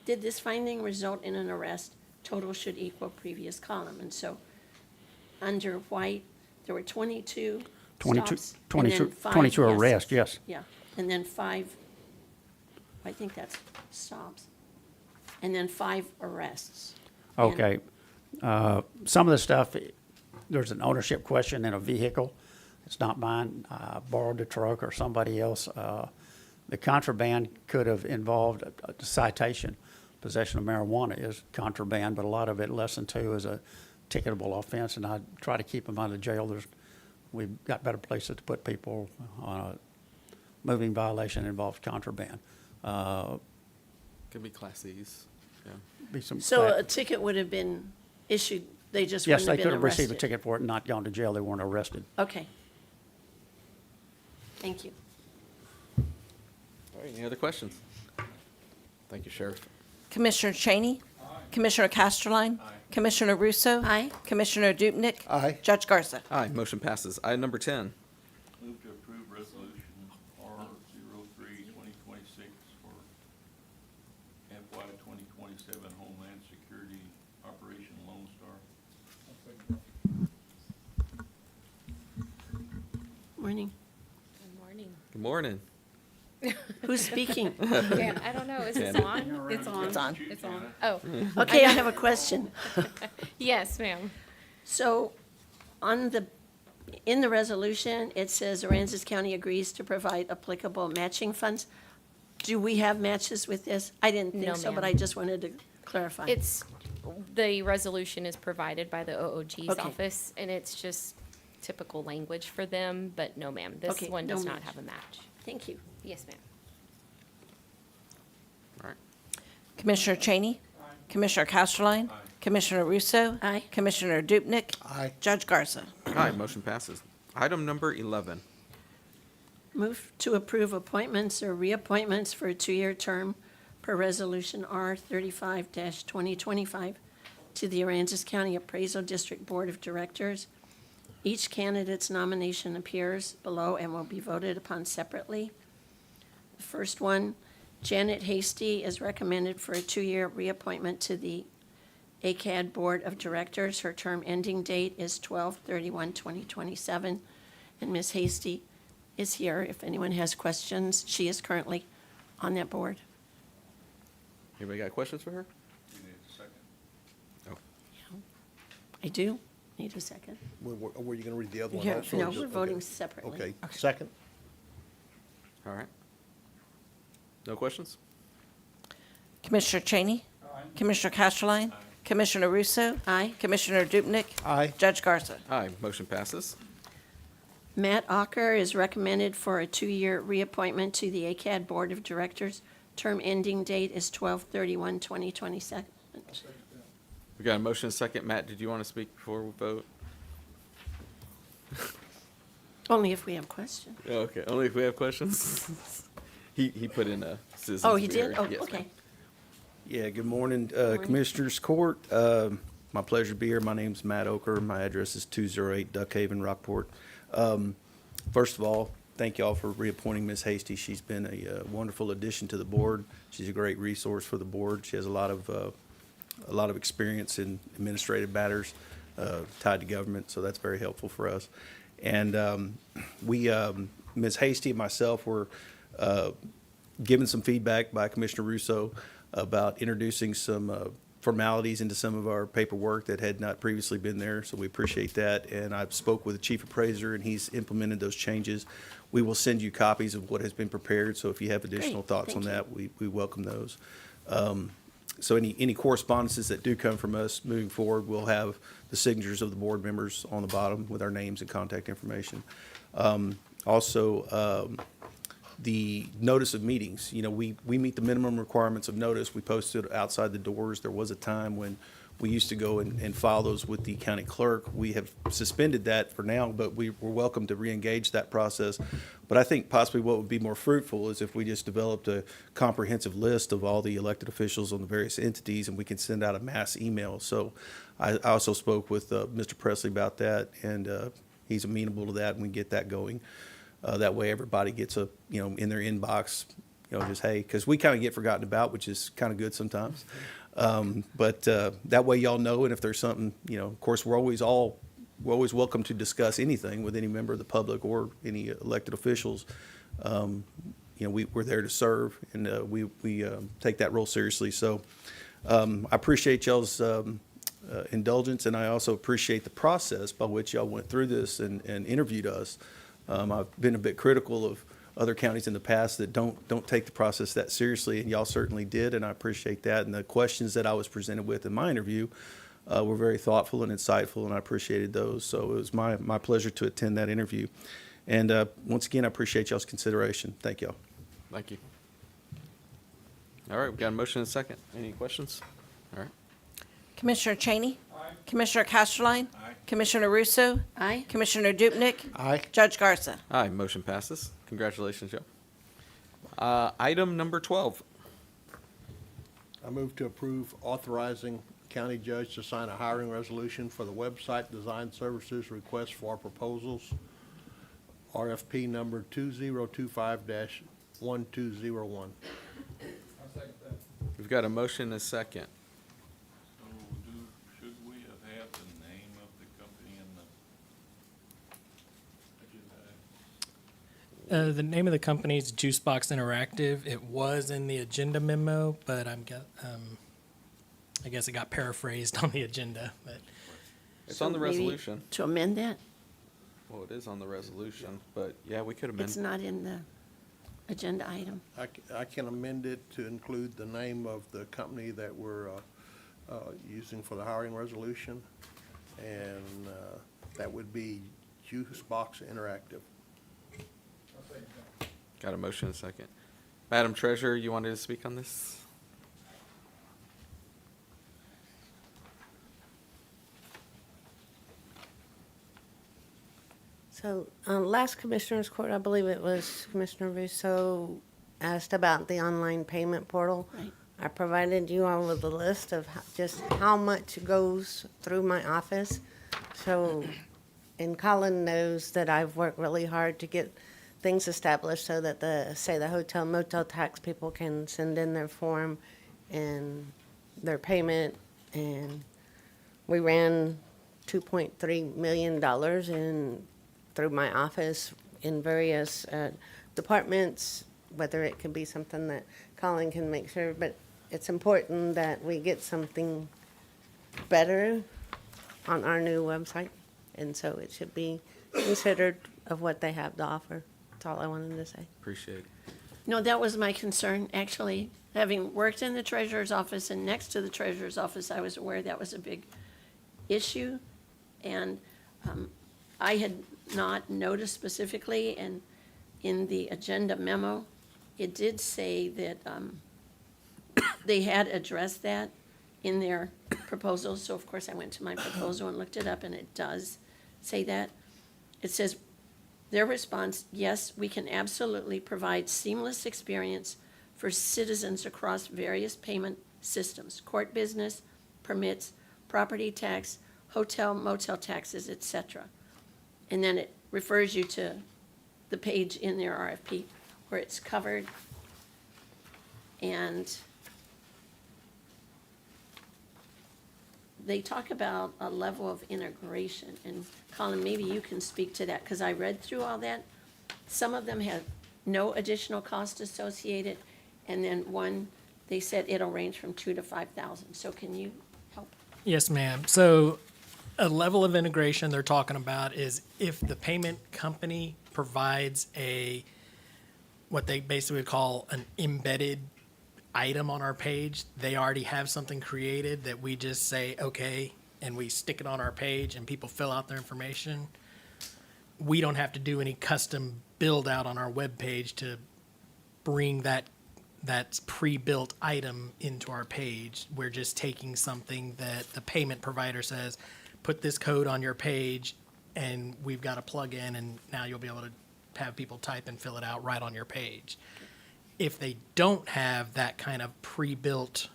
did this finding result in an arrest? Total should equal previous column. And so under white, there were 22 stops. and then 22 5 arrests, yeses. yes. Yeah, and then 5, I think that's stops. And then 5 arrests. And- Okay. Some of the stuff, there's an ownership question in a vehicle. It's not mine. I borrowed the truck or somebody else. The contraband could have involved a citation. Possession of marijuana is contraband, but a lot of it, less than 2, is a ticketable offense, and I try to keep them out of jail. We've got better places to put people on a moving violation that involves contraband. Could be Class C's. Yeah. Be some So cla- a ticket would have been issued, they just Yes, wouldn't they have could been have received a arrested? ticket for it and not gone to jail. They weren't arrested. Okay. Thank you. All right, any other questions? Thank you, Sheriff. Commissioner Cheney? Commissioner Casterline? Commissioner Russo? Aye. Commissioner Dubnik? Aye. Judge Garza? Aye, motion passes. Item number 10. Move to approve resolution R 03, 2023, morning. Good morning. Good morning. Who's speaking? I don't know, is this Jan. on? It's on. It's on. It's on. Oh, Okay, I have a question. yes, ma'am. So in the resolution, it says Aransas County agrees to provide applicable matching funds. Do we have matches with this? I didn't No, think so, but ma'am. I just wanted to clarify. The resolution is provided by the OOG's Okay. office, and it's just typical language for them, but no, ma'am, this Okay, one no does not match. have a match. Thank you. Yes, ma'am. All right. Commissioner Cheney? Commissioner Casterline? Commissioner Russo? Aye. Commissioner Dupnick? Aye. Judge Garza? Aye, motion passes. Item number 11. Move to approve appointments or reappointments for a 2-year term per Resolution R 35-2025 to the Aransas County Appraisal District Board of Directors. Each candidate's nomination appears below and will be voted upon separately. The first one, Janet Hasty, is recommended for a 2-year reappointment to the ACAD Board of Directors. Her term ending date is 12/31/2027, and Ms. Hasty is here if anyone has questions. She is currently on that board. Anybody got questions for her? You need a second. I do need a second. Were you gonna read the other one Yeah, also? no, or just- we're voting okay. separately. Okay, second? All right. No questions? Commissioner Cheney? Commissioner Casterline? Commissioner Russo? Aye. Commissioner Dupnick? Aye. Judge Garza? Aye, motion passes. Matt Ocker is recommended for a 2-year reappointment to the ACAD Board of Directors. Term ending date is 12/31/2027. We got a motion and a second. Matt, did you want to speak before we vote? Only if we have questions. Oh, okay, only if we have questions. He put in a citizen's. Oh, he did? hearing. Oh, Yes, okay. ma'am. Yeah, good morning, morning. Commissioners Court. My pleasure to be here. My name's Matt Oker. My address is 208 Duckhaven, Rockport. First of all, thank y'all for reappointing Ms. Hasty. She's been a wonderful addition to the board. She's a great resource for the board. She has a lot of experience in administrative matters tied to government, so that's very helpful for us. And Ms. Hasty and myself were given some feedback by Commissioner Russo about introducing some formalities into some of our paperwork that had not previously been there, so we appreciate that. And I've spoke with the chief appraiser, and he's implemented those changes. We will send you copies of what has been prepared, so if you have additional Great, thoughts on thank you. that, we welcome those. So any correspondences that do come from us moving forward, we'll have the signatures of the board members on the bottom with our names and contact information. Also, the notice of meetings, you know, we meet the minimum requirements of notice. We post it outside the doors. There was a time when we used to go and file those with the county clerk. We have suspended that for now, but we're welcome to reengage that process. But I think possibly what would be more fruitful is if we just developed a comprehensive list of all the elected officials on the various entities, and we can send out a mass email. So I also spoke with Mr. Presley about that, and he's amenable to that, and we can get that going. That way, everybody gets in their inbox, just, hey, because we kind of get forgotten about, which is kind of good sometimes. But that way, y'all know, and if there's something, of course, we're always welcome to discuss anything with any member of the public or any elected officials. We're there to serve, and we take that role seriously. So I appreciate y'all's indulgence, and I also appreciate the process by which y'all went through this and interviewed us. I've been a bit critical of other counties in the past that don't take the process that seriously, and y'all certainly did, and I appreciate that. And the questions that I was presented with in my interview were very thoughtful and insightful, and I appreciated those. So it was my pleasure to attend that interview. And once again, I appreciate y'all's consideration. Thank y'all. Thank you. All right, we got a motion and a second. Any questions? All right. Commissioner Cheney? Commissioner Casterline? Commissioner Russo? Aye. Commissioner Dupnick? Aye. Judge Garza? Aye, motion passes. Congratulations, Joe. Item number 12. I move to approve authorizing county judge to sign a hiring resolution for the website design services request for proposals, RFP number 2025-1201. I'll second that. We've got a motion and a second. So should we have had the name of the company in the agenda? The name of the company is Juicebox Interactive. It was in the agenda memo, but I guess it got paraphrased on the agenda. But It's on the maybe resolution. To amend that? Well, it is on the resolution, but yeah, we could amend. It's not in the agenda item. I can amend it to include the name of the company that we're using for the hiring resolution, and that would be Juicebox Interactive. Got a motion and a second. Madam Treasurer, you wanted to speak on this? So, last Commissioners Court, I believe it was Commissioner Russo asked about the online payment portal. Right. I provided you all with a list of just how much goes through my office. So, and Colin knows that I've worked really hard to get things established so that the hotel motel tax people can send in their form and their payment. And we ran $2.3 million through my office in various departments, whether it could be something that Colin can make sure, but it's important that we get something better on our new website, and so it should be considered of what they have to offer. That's all I wanted to say. Appreciate it. No, that was my concern, actually. Having worked in the treasurer's office and next to the treasurer's office, I was aware that was a big issue. And I had not noticed specifically, and in the agenda memo, it did say that they had addressed that in their proposal. So of course I went to my proposal and looked it up, and it does say that. It says, their response, yes, we can absolutely provide seamless experience for citizens across various payment systems, court business, permits, property tax, hotel, motel taxes, etc. And then it refers you to the page in their RFP where it's covered. And they talk about a level of integration. And Colin, maybe you can speak to that, because I read through all that. Some of them have no additional cost associated, and then one, they said it'll range from $2,000 to $5,000. So can you help? yes, ma'am. So a level of integration they're talking about is if the payment company provides what they basically call an embedded item on our page, they already have something created that we just say, okay, and we stick it on our page and people fill out their information. We don't have to do any custom build out on our web page to bring that pre-built item into our page. We're just taking something that the payment provider says, put this code on your page, and we've got a plug-in, and now you'll be able to have people type and fill it out right on your page. If they don't have that kind of pre-built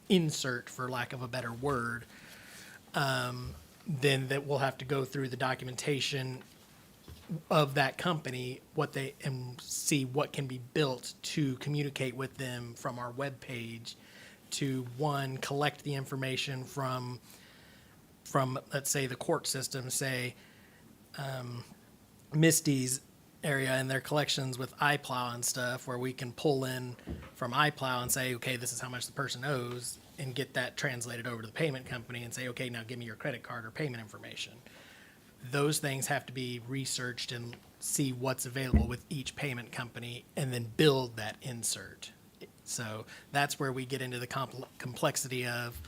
insert, for lack of a better word, then that we'll have to go through the documentation of that company, and see what can be built to communicate with them from our web page to, one, collect the information from let's say the court system, say Misty's area and their collections with iPlow and stuff, where we can pull in from iPlow and say, okay, this is how much the person owes, and get that translated over to the payment company and say, okay, now give me your credit card or payment information. Those things have to be researched and see what's available with each payment company, and then build that insert. So that's where we get into the complexity of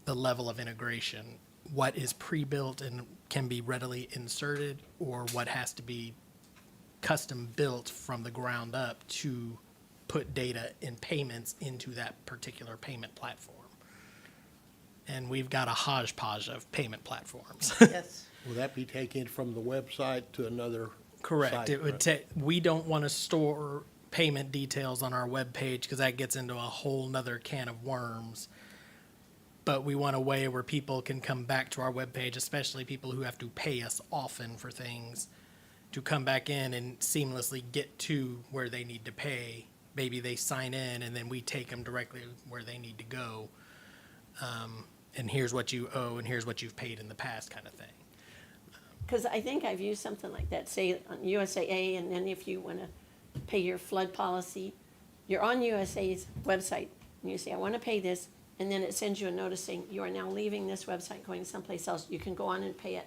the level of integration. What is pre-built and can be readily inserted, or what has to be custom built from the ground up to put data and payments into that particular payment platform. And we've got a hodgepodge of payment platforms. Yes. Will that be taken from the website to another Correct. site, It would right? take, we don't want to store payment details on our webpage because that gets into a whole nother can of worms. But we want a way where people can come back to our webpage, especially people who have to pay us often for things, to come back in and seamlessly get to where they need to pay. Maybe they sign in and then we take them directly where they need to go. And here's what you owe and here's what you've paid in the past, kind of thing. Because I think I've used something like that, say on USAA, and then if you want to pay your flood policy, you're on USA's website, and you say, I want to pay this, and then it sends you a notice saying, you are now leaving this website, going someplace else, you can go on and pay it.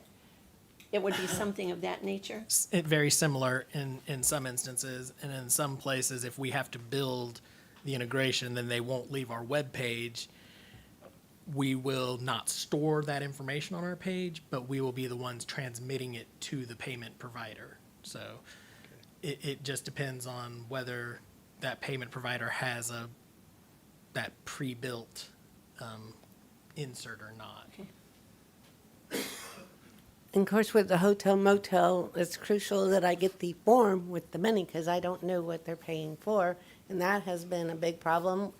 It would be something of that nature? It very similar in some instances, and in some places, if we have to build the integration, then they won't leave our web page. We will not store that information on our page, but we will be the ones transmitting it to the payment provider. So it just depends on whether that payment provider has that pre-built insert or not. And of course, with the hotel motel, it's crucial that I get the form with the money because I don't know what they're paying for. And that has been a big problem.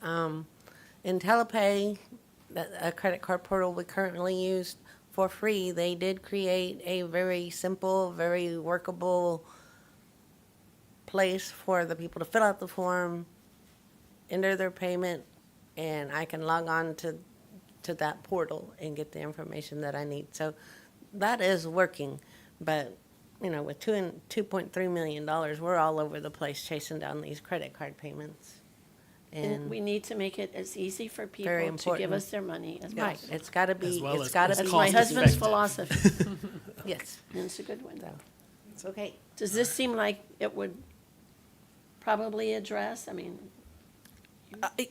In Telepay, a credit card portal we currently use for free, they did create a very simple, very workable place for the people to fill out the form, enter their payment, and I can log on to that portal and get the information that I need. So that is working, but, you know, with $2.3 million, we're all over the place chasing down these credit card payments. And we need to make it as easy for people Very to give important. us their money as Right, possible. it's gotta be, As well it's as gotta it's be. That's my husband's cost-effective. philosophy, Yes, and it's a good one. so, it's okay. Does this seem like it would probably address, I mean,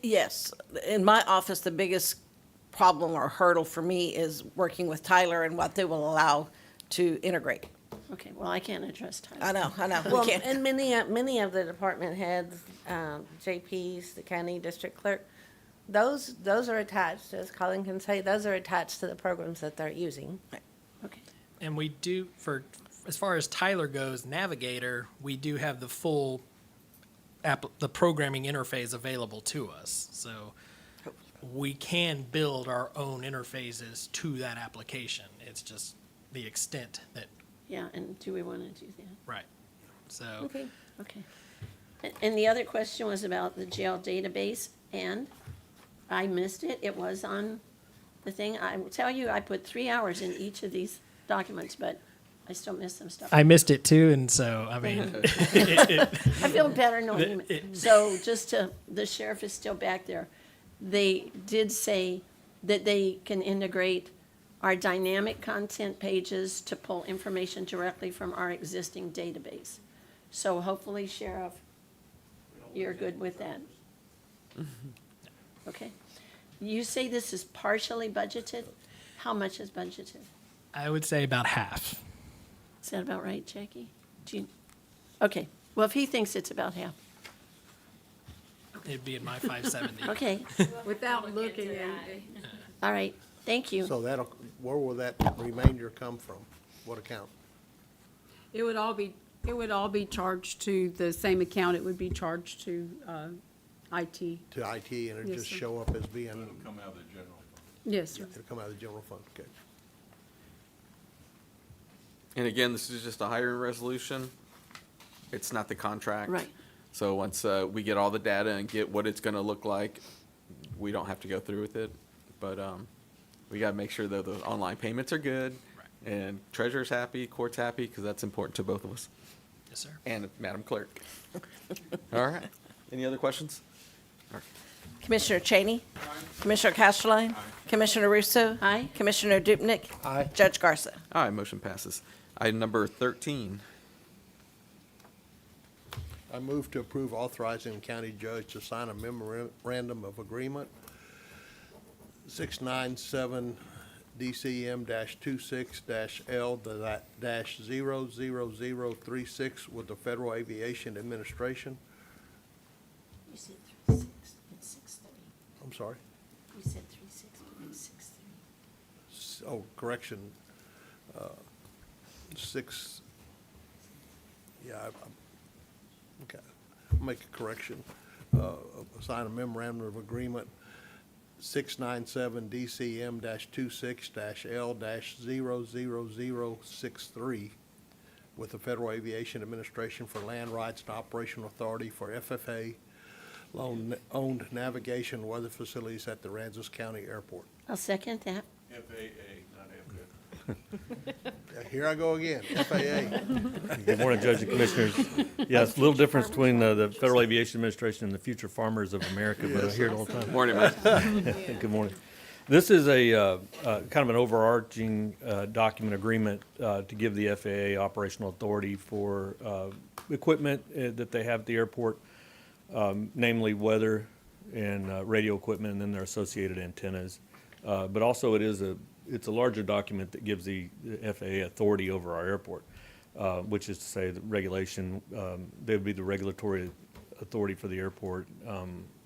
Yes. In my office, the biggest problem or hurdle for me is working with Tyler and what they will allow to integrate. okay, well, I can't address time. I know. Well, We can't. and many of the department heads, JPs, the county district clerk, those are attached, as Colin can say, those are attached to the programs that they're using. Okay, And we do, as far as Tyler goes, Navigator, we do have the full the programming interface available to us. So we can build our own interfaces to that application. It's just the extent that, yeah, and do we want to do that? right. So Okay. Okay. And the other question was about the jail database, and I missed it. It was on the thing. I will tell you, I put 3 hours in each of these documents, but I still missed some stuff. I missed it too, and so, I mean, I feel better knowing. It- So just the sheriff is still back there. They did say that they can integrate our dynamic content pages to pull information directly from our existing database. So hopefully, Sheriff, you're good with that. Okay. You say this is partially budgeted? How much is budgeted? I would say about half. Is that about right, Jackie? Okay, well, if he thinks it's about half, It'd be in my 570. okay, Without looking at it. all right, thank you. So where will that remainder come from? What account? It would all be charged to the same account it would be charged to, IT. To IT, and it'll Yes, just sir. show up as being, It'll come out of the general fund. Yes, sir. it'll come out of the general fund, okay. And again, this is just a hiring resolution. It's not the contract. Right. So once we get all the data and get what it's gonna look like, we don't have to go through with it. But we gotta make sure that the online payments are good and treasurer's happy, court's happy, because that's important to both of us. Yes, sir. And Madam Clerk. All right. Any other questions? Commissioner Cheney? Commissioner Castelline? Commissioner Russo? Aye. Commissioner Dupnick? Aye. Judge Garza? All right, motion passes. Item number 13. I move to approve authorizing the county judge to sign a memorandum of agreement, 697 DCM-26-L-00036 with the Federal Aviation Administration. You said 3.6 and 6.3. I'm sorry. You said 3.6 and 6.3. Oh, correction. 6, yeah, okay. I'll make a correction. Sign a memorandum of agreement, 697 DCM-26-L-00063 with the Federal Aviation Administration for land rights and operational authority for FFA owned navigation weather facilities at the Aransas County Airport. I'll second that. FAA, not FF. Here I go again, FAA. Good morning, Judge and Commissioners. Yes, a little difference between the Federal Aviation Administration and the Future Farmers of America, but I hear it all the time. Morning, Mike. Good morning. This is a kind of an overarching document agreement to give the FAA operational authority for equipment that they have at the airport, namely weather and radio equipment, and then their associated antennas. But also it's a larger document that gives the FAA authority over our airport, which is to say the regulation, they would be the regulatory authority for the airport.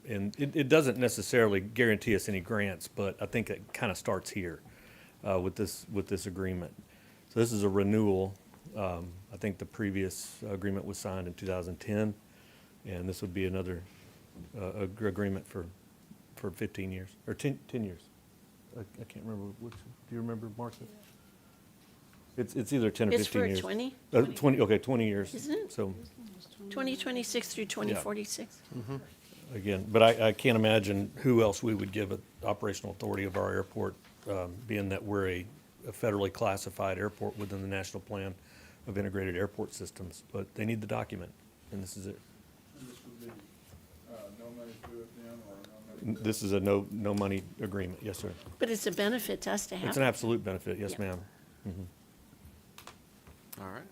And it doesn't necessarily guarantee us any grants, but I think it kind of starts here with this agreement. So this is a renewal. I think the previous agreement was signed in 2010, and this would be another agreement for 15 years, or 10 years. I can't remember which. Do you remember, Martha? It's either 10 or 15 It's for years. 20? 20, okay, 20 years. Isn't it? So, 2026 through 2046? again, but I can't imagine who else we would give operational authority of our airport, being that we're a federally classified airport within the National Plan of Integrated Airport Systems. But they need the document, and this is it. And this would be, no money to it then, or no money? This is a no money agreement. Yes, sir. But it's a benefit to us to have. It's an absolute benefit. Yes, Yeah. ma'am. Mhm. All right.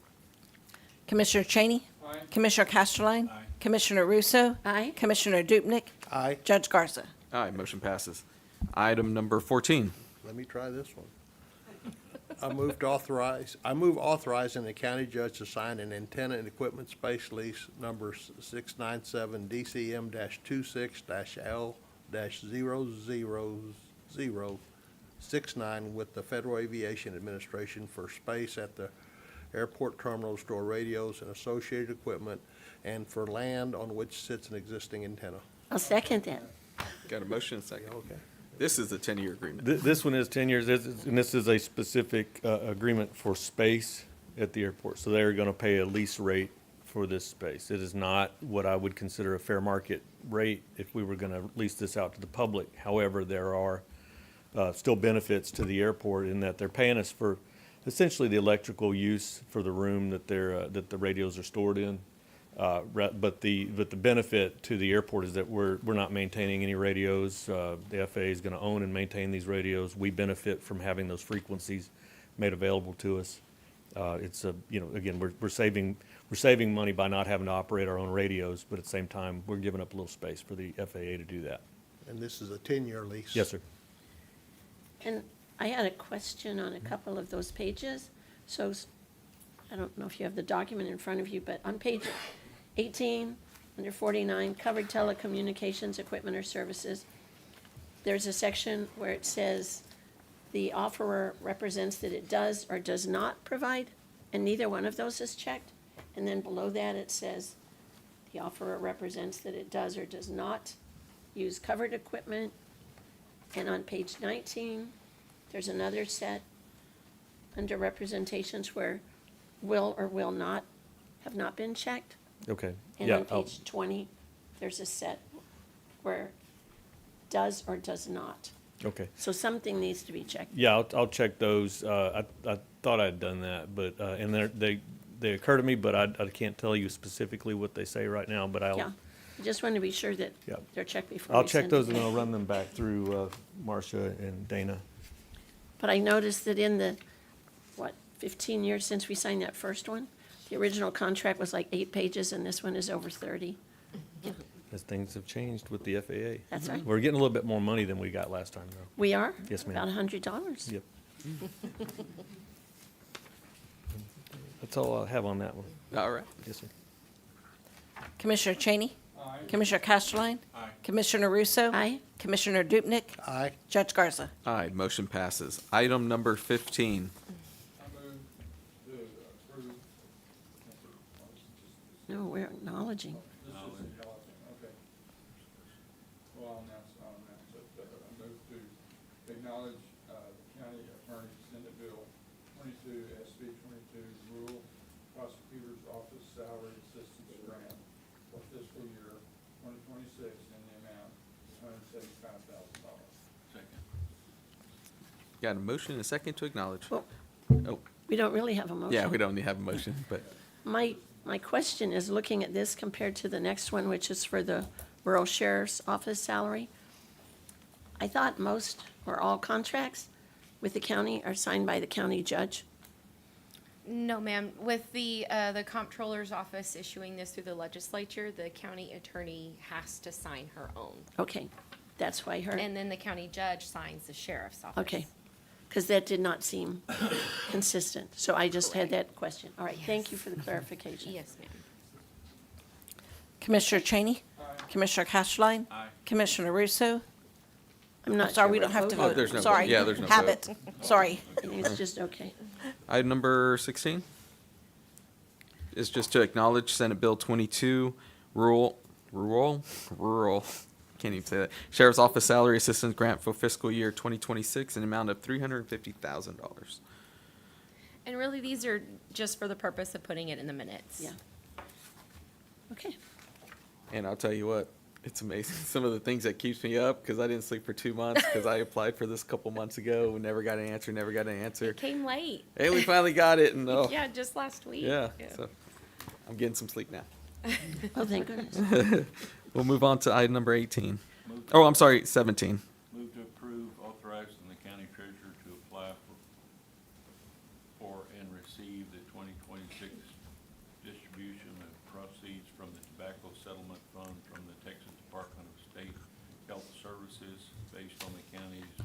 Commissioner Cheney? Aye. Commissioner Casterline? Aye. Commissioner Russo? Aye. Commissioner Dupnick? Aye. Judge Garza? Aye, motion passes. Item number 14. Let me try this one. I move authorizing the county judge to sign an antenna and equipment space lease number 697 DCM-26-L-00069 with the Federal Aviation Administration for space at the airport terminal to store radios and associated equipment, and for land on which sits an existing antenna. I'll second that. Got a motion and a second. Okay. This is a 10-year agreement. This one is 10 years, and this is a specific agreement for space at the airport. So they're going to pay a lease rate for this space. It is not what I would consider a fair market rate if we were going to lease this out to the public. However, there are still benefits to the airport in that they're paying us for essentially the electrical use for the room that the radios are stored in. But the benefit to the airport is that we're not maintaining any radios. The FAA is going to own and maintain these radios. We benefit from having those frequencies made available to us. It's again, we're saving money by not having to operate our own radios, but at the same time, we're giving up a little space for the FAA to do that. And this is a 10-year lease. Yes, sir. And I had a question on a couple of those pages. So I don't know if you have the document in front of you, but on page 18, under 49, covered telecommunications equipment or services, there's a section where it says the offerer represents that it does or does not provide, and neither one of those is checked. And then below that, it says the offerer represents that it does or does not use covered equipment. And on page 19, there's another set under representations where will or will not have not been checked. Okay. And Yeah, on page 20, there's a set where does or does not. Okay. So something needs to be checked. Yeah, I'll check those. I thought I'd done that, but and they occur to me, but I can't tell you specifically what they say right now. But Yeah, I just want to be sure that Yeah. they're checked before I'll we check send those it. and I'll run them back through Marcia and Dana. But I noticed that in the, 15 years since we signed that first one, the original contract was like 8 pages, and this one is over 30. As things have changed with the FAA. That's right. We're getting a little bit more money than we got last time, though. We are? Yes, ma'am. About $100. Yep. That's all I have on that one. All right. Yes, sir. Commissioner Cheney? Aye. Commissioner Casterline? Aye. Approval. Russo? Aye. Commissioner Dupnick? Aye. Judge Garza? Aye, motion passes. Item number 15. I move to approve. No, we're acknowledging. This is acknowledging, okay. Well, I'll announce it. I move to acknowledge the county attorney's Senate Bill 22, SB 22, Rural Prosecutor's Office Salary Assistance Grant for fiscal year 2026 in the amount of $175,000. Second. Got a motion and a second to acknowledge. Well, Oh, We don't really have a motion. yeah, we don't need to have a motion, but My question is, looking at this compared to the next one, which is for the Rural Sheriff's Office salary, I thought most or all contracts with the county are signed by the county judge. No, ma'am. With the comptroller's office issuing this through the legislature, the county attorney has to sign her own. Okay, that's why her, And then the county judge signs the sheriff's office. okay. Because that did not seem consistent. So I just had that question. All right, thank you for the clarification. Yes, ma'am. Commissioner Cheney? Commissioner Castleline? Commissioner Russo? I'm not Sorry, sure we what don't have to vote. vote. there's no vote. Sorry. Yeah, there's no Habit. Sorry. It's just, okay. item number 16 is just to acknowledge Senate Bill 22, rural, can't even say that, Sheriff's Office Salary Assistance Grant for fiscal year 2026 in the amount of $350,000. And really, these are just for the purpose of putting it in the minutes. Yeah. Okay. And I'll tell you what, it's amazing, some of the things that keeps me up, because I didn't sleep for 2 months, because I applied for this a couple months ago, and never got an answer. It came late. Hey, we finally got it, and oh, Yeah, just last week. yeah, so I'm getting some sleep now. Oh, thank goodness. We'll move on to item number 18. Oh, I'm sorry, 17. Move to approve authorizing the county treasurer to apply for and receive the 2026 distribution of proceeds from the tobacco settlement fund from the Texas Department of State Health Services based on the county's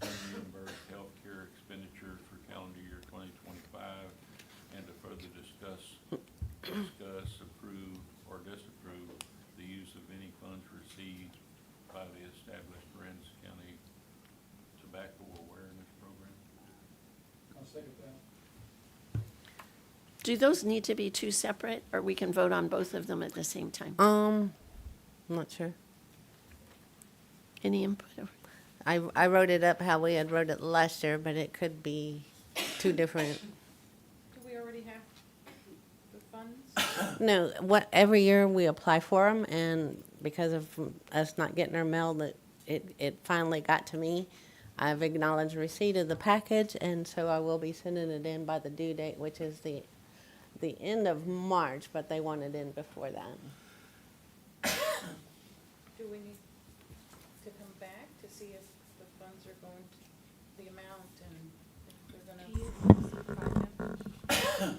unreimbursed health care expenditures for calendar year 2025, and to further discuss, approve, or disapprove the use of any funds received by the established Lorenz County Tobacco Awareness Program. I'll second that. Do those need to be two separate, or we can vote on both of them at the same time? I'm not sure. Any input? I wrote it up how we had wrote it last year, but it could be two different. Do we already have the funds? No, every year we apply for them, and because of us not getting our mail, that it finally got to me. I've acknowledged receipt of the package, and so I will be sending it in by the due date, which is the end of March, but they want it in before that. Do we need to come back to see if the funds are going to, the amount, and if they're gonna?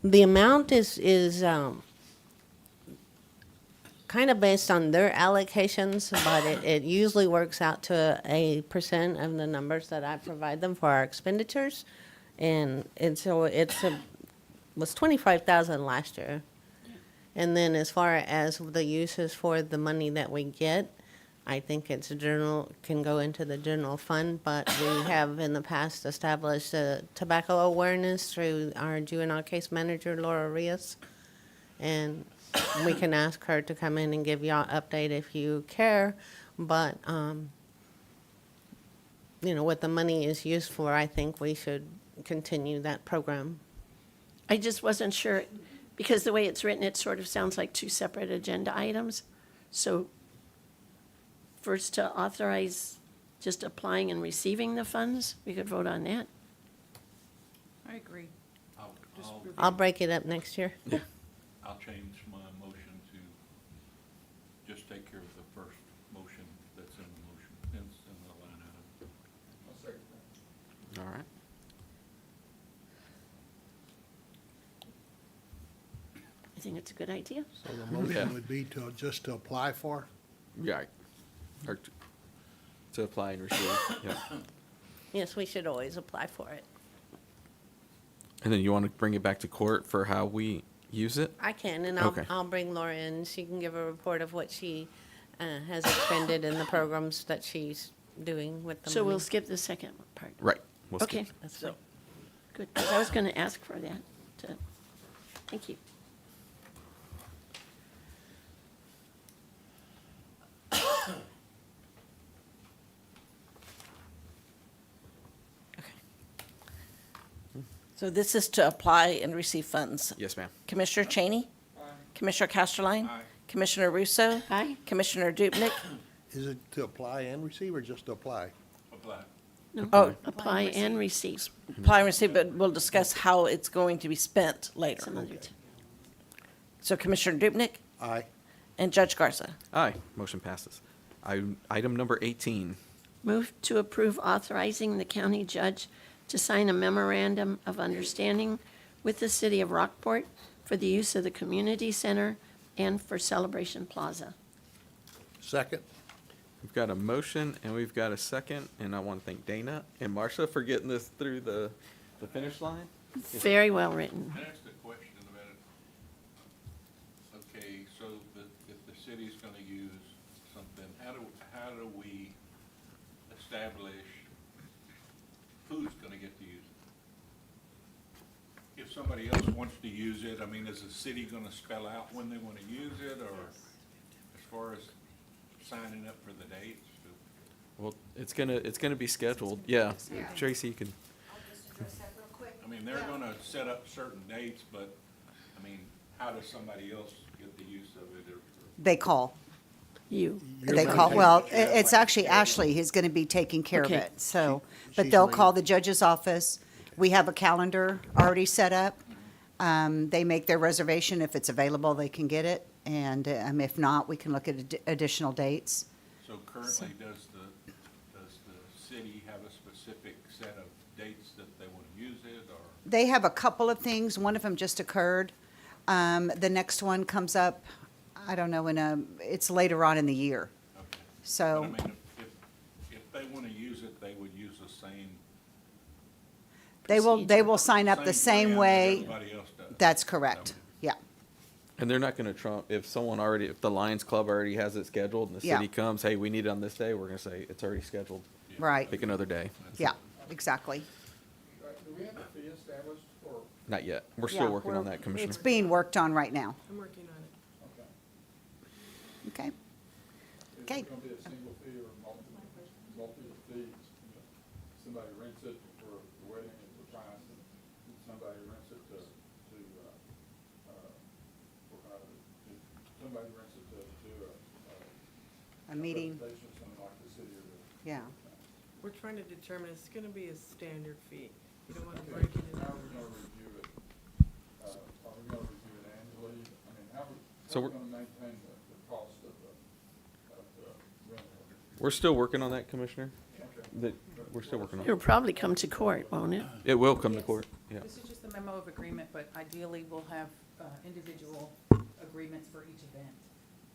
The amount is kind of based on their allocations, but it usually works out to a % of the numbers that I provide them for our expenditures. And so was 25,000 last year. And then as far as the uses for the money that we get, I think can go into the general fund, but we have in the past established tobacco awareness through our juvenile case manager, Laura Rios. And we can ask her to come in and give you an update if you care. But, what the money is used for, I think we should continue that program. I just wasn't sure, because the way it's written, it sort of sounds like two separate agenda items. So first to authorize just applying and receiving the funds, we could vote on that. I agree. I'll break it up next year. I'll change my motion to just take care of the first motion that's in the motion, in the line item. I'll second that. All right. I think it's a good idea. So the motion would be just to apply for? Yeah. Or to apply and receive, yeah. Yes, we should always apply for it. And then you want to bring it back to court for how we use it? I can, and Okay. I'll bring Laura in. She can give a report of what she has expended in the programs that she's doing with the money. So we'll skip the second part. Right. We'll skip. Okay, that's fine. Good, 'cause I was going to ask for that. Thank you. So this is to apply and receive funds. Yes, ma'am. Commissioner Cheney? Commissioner Castleline? Commissioner Russo? Aye. Commissioner Dupnick? Is it to apply and receive, or just to apply? Apply. No, Oh. apply and receive. Apply and receive, but we'll discuss how it's going to be spent later. Some other t- So Commissioner Dubnik Aye. and Judge Garza. Aye, motion passes. Item number 18. Move to approve authorizing the county judge to sign a memorandum of understanding with the city of Rockport for the use of the community center and for Celebration Plaza. Second. We've got a motion and we've got a second, and I want to thank Dana and Marcia for getting this through the finish line. Very well written. Can I ask a question about it? Okay, so if the city's gonna use something, how do we establish who's gonna get to use it? If somebody else wants to use it, I mean, is the city gonna spell out when they wanna use it, or as far as signing up for the dates? Well, it's gonna be scheduled. Yeah, Tracy, you can. I mean, they're gonna set up certain dates, but, I mean, how does somebody else get the use of it? They call. You. They call, well, it's actually Ashley who's going to be taking care of Okay. it, so, She's but they'll the call lead. the judge's office. We have a calendar already set up. They make their reservation. If it's available, they can get it, and if not, we can look at additional dates. So currently, does the city have a specific set of dates that they want to use it, or? They have a couple of things. One of them just occurred. The next one comes up, I don't know, it's later on in the year. Okay. So, But I mean, if they want to use it, they would use the same. they will sign up the same plan that way. everybody else does. That's correct, yeah. And they're not gonna trump, if the Lions Club already has it scheduled and the Yeah. city comes, hey, we need it on this day, we're gonna say, it's already scheduled. Right, Pick another day. yeah, exactly. Do we have a fee established for, Not yet. We're still Yeah, working on that, Commissioner. It's being worked on right now. I'm working on it. okay. Okay. Is Okay. it gonna be a single fee or multiple fees? You know, somebody rents it for the wedding at the price, and somebody rents it to, somebody rents it to do A meeting, presentation or something like the city or the. yeah. We're trying to determine, it's gonna be a standard fee. You don't wanna break it in. How are we gonna review it? Are we gonna review it annually? I mean, how So are we we're- gonna maintain the cost of the rental? We're still working on that, Commissioner. Okay. We're still working on It'll it. probably come to court, won't it? It will come to court, yeah. This is just a memo of agreement, but ideally we'll have individual agreements for each event.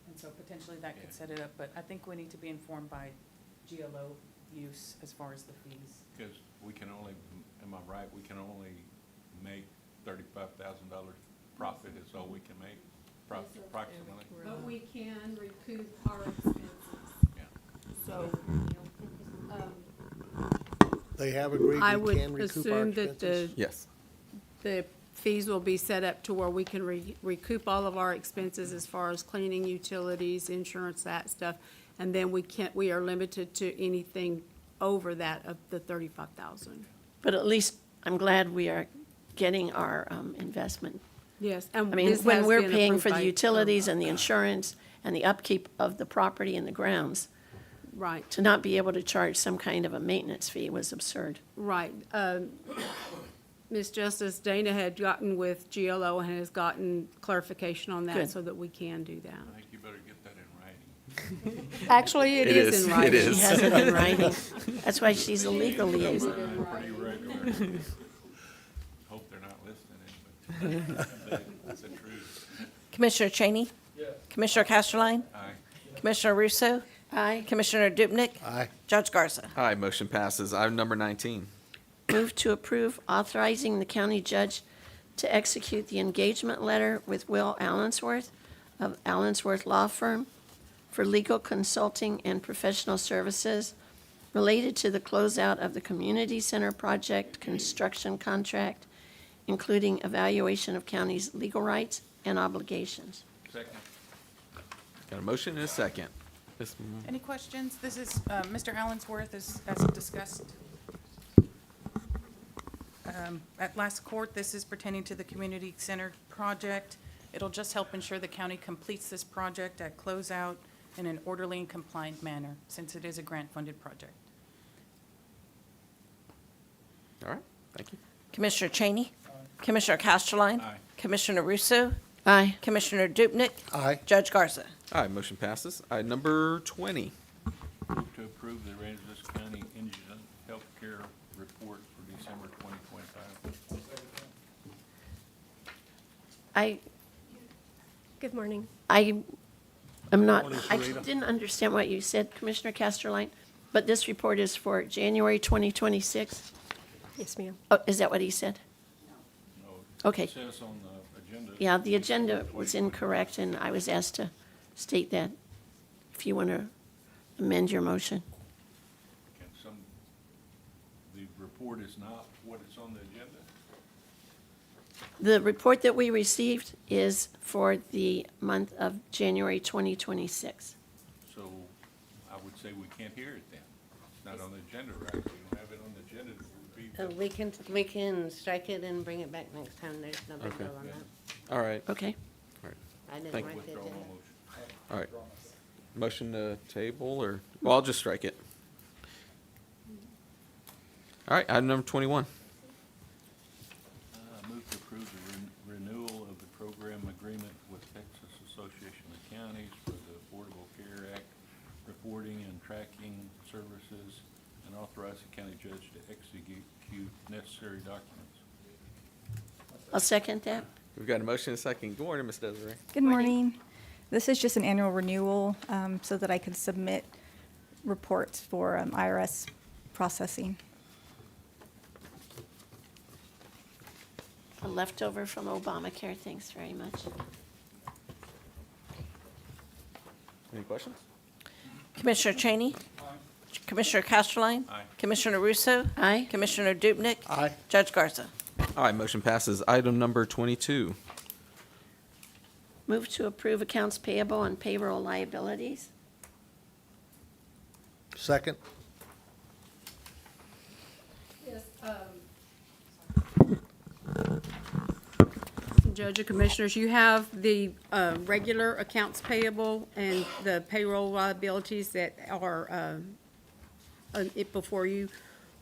And so potentially that could set it up, but I think we need to be informed by GLO use as far as the fees. Because we can only, am I right, we can only make $35,000 profit is all we can make, approximately? But we can recoup our expenses. Yeah. So, They have agreed I we would can recoup our assume that expenses? Yes. the fees will be set up to where we can recoup all of our expenses as far as cleaning, utilities, insurance, that stuff. And then we are limited to anything over that of the 35,000. But at least I'm glad we are getting our investment. Yes, I and mean, this when has we're been paying approved for the by- utilities and the insurance and the upkeep of the property and the grounds, Right, to not be able to charge some kind of a maintenance fee was absurd. right. Ms. Justice, Dana had gotten with GLO and has gotten clarification on that Good. so that we can do that. I think you better get that in writing. Actually, it is in writing. It is. She has it in writing. That's why she's a legal liaison. Pretty regular. Hope they're not listening, but that's the truth. Commissioner Cheney? Yes. Commissioner Casterline? Aye. Commissioner Russo? Aye. Commissioner Dubnik? Aye. Judge Garza? Aye, motion passes. Item number 19. Move to approve authorizing the county judge to execute the engagement letter with Will Allensworth of Allensworth Law Firm for legal consulting and professional services related to the closeout of the community center project construction contract, including evaluation of county's legal rights and obligations. Second. Got a motion and a second. Ms. Any questions? This is, Mr. Allensworth, as discussed at last court, this is pertaining to the community center project. It'll just help ensure the county completes this project at closeout in an orderly and compliant manner, since it is a grant-funded project. All right, thank you. Commissioner Cheney. Commissioner Casterline. Aye. Commissioner Russo. Aye. Commissioner Dupnick. Aye. Judge Garza. All right, motion passes. Item number 20. Move to approve the Aransas County Indigent Healthcare Report for December 2025. Good morning. I'm not, Morning, I Sarita. didn't understand what you said, Commissioner Casterline, but this report is for January 2026? Yes, ma'am. Oh, is that what he said? No, Okay. it says on the agenda. Yeah, the agenda was incorrect, and I was asked to state that. If you want to amend your motion. Can the report is not what it's on the agenda? The report that we received is for the month of January 2026. So I would say we can't hear it then. It's not on the agenda, right? We don't have it on the agenda. It would be- We can strike it and bring it back next time. There's no big Okay. deal on that. All right, Okay. I didn't Thank write the Withdraw my agenda. motion. all right. Motion to table, or, well, I'll just strike it. All right, item number 21. Move to approve the renewal of the program agreement with Texas Association of Counties for the Affordable Care Act reporting and tracking services, and authorize the county judge to execute necessary documents. I'll second that. We've got a motion and a second. Good morning, Ms. Desiree. Good morning. This is just an annual renewal so that I can submit reports for IRS processing. A leftover from Obamacare, thanks very much. Any questions? Commissioner Cheney. Commissioner Casterline. Aye. Commissioner Russo. Aye. Commissioner Dupnick. Aye. Judge Garza. All right, motion passes. Item number 22. Move to approve accounts payable and payroll liabilities. Second. Judge and Commissioners, you have the regular accounts payable and the payroll liabilities that are before you.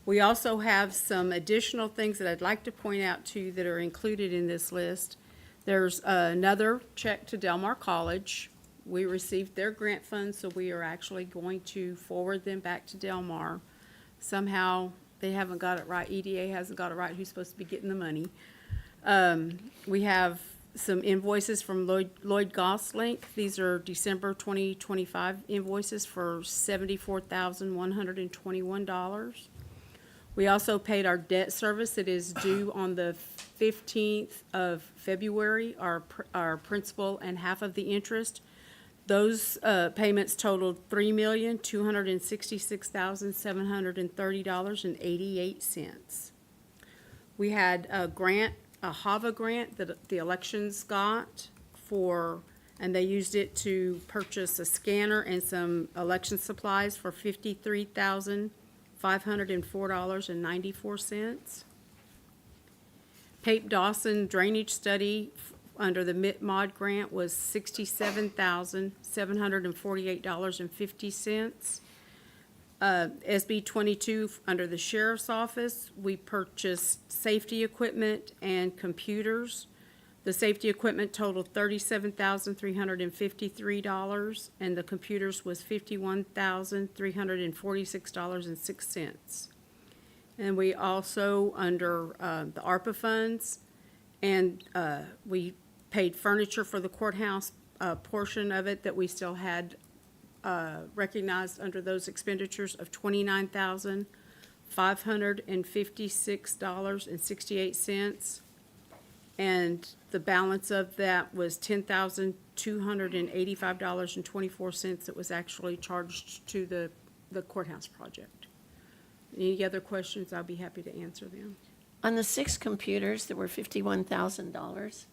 We also have some additional things that I'd like to point out to you that are included in this list. There's another check to Del Mar College. We received their grant funds, so we are actually going to forward them back to Del Mar. Somehow, they haven't got it right. EDA hasn't got it right, who's supposed to be getting the money. We have some invoices from Lloyd Gosling. These are December 2025 invoices for $74,121. We also paid our debt service that is due on the 15th of February, our principal and half of the interest. Those payments totaled $3,266,730.88. We had a grant, a HAVA grant that the elections got for, and they used it to purchase a scanner and some election supplies for $53,504.94. Pape Dawson drainage study under the MIT-MOD grant was $67,748.50. SB 22, under the sheriff's office, we purchased safety equipment and computers. The safety equipment totaled $37,353, and the computers was $51,346.06. And we also, under the ARPA funds, and we paid furniture for the courthouse, portion of it that we still had recognized under those expenditures of $29,556.68. And the balance of that was $10,285.24 that was actually charged to the courthouse project. Any other questions, I'll be happy to answer them. On the 6 computers, there were $51,000.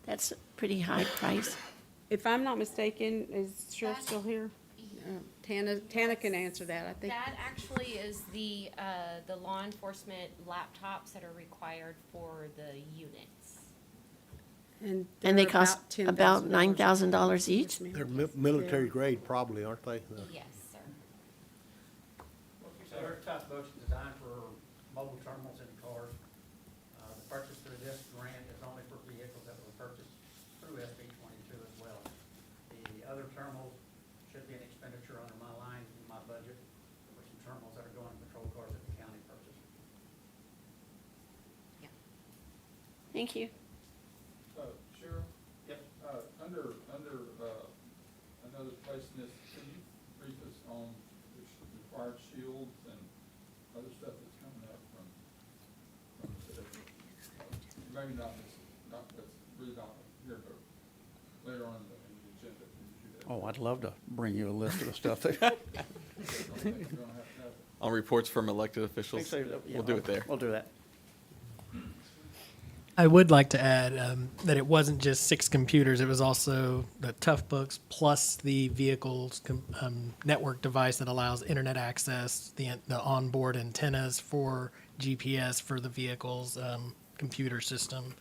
That's a pretty high price. If I'm not mistaken, is Sheriff still here? Tana can answer that, I think. That actually is the law enforcement laptops that are required for the units. And And they cost about $9,000 each? They're military grade probably, aren't they? Yes, sir. So they're tough books designed for mobile terminals in cars. The purchase through this grant is only for vehicles that were purchased through SB 22 as well. The other terminals should be an expenditure under my line in my budget for some terminals that are going to patrol cars that the county purchased. Thank you. Sheriff? Yep. Under another place in this, can you brief us on the required shields and other stuff that's coming up from the city? Maybe not that's really not here, but later on in the agenda, can you do that? Oh, I'd love to bring you a list of the stuff that. You're gonna have to have it. On reports from elected officials, we'll do it there. We'll do that. I would like to add that it wasn't just 6 computers, it was also the Tough Books plus the vehicle's network device that allows internet access, the onboard antennas for GPS for the vehicle's computer system,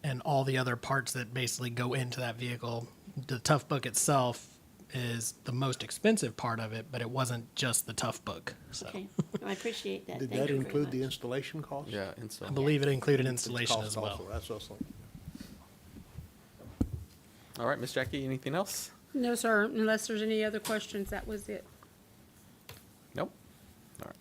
and all the other parts that basically go into that vehicle. The Tough Book itself is the most expensive part of it, but it wasn't just the Tough Book. So Okay, I appreciate that. Did Thank that you very include the much. installation cost? Yeah, I install. believe it included It's installation cost as well. also. That's also. All right, Miss Jackie, anything else? No, sir, unless there's any other questions, that was it. Nope. All right.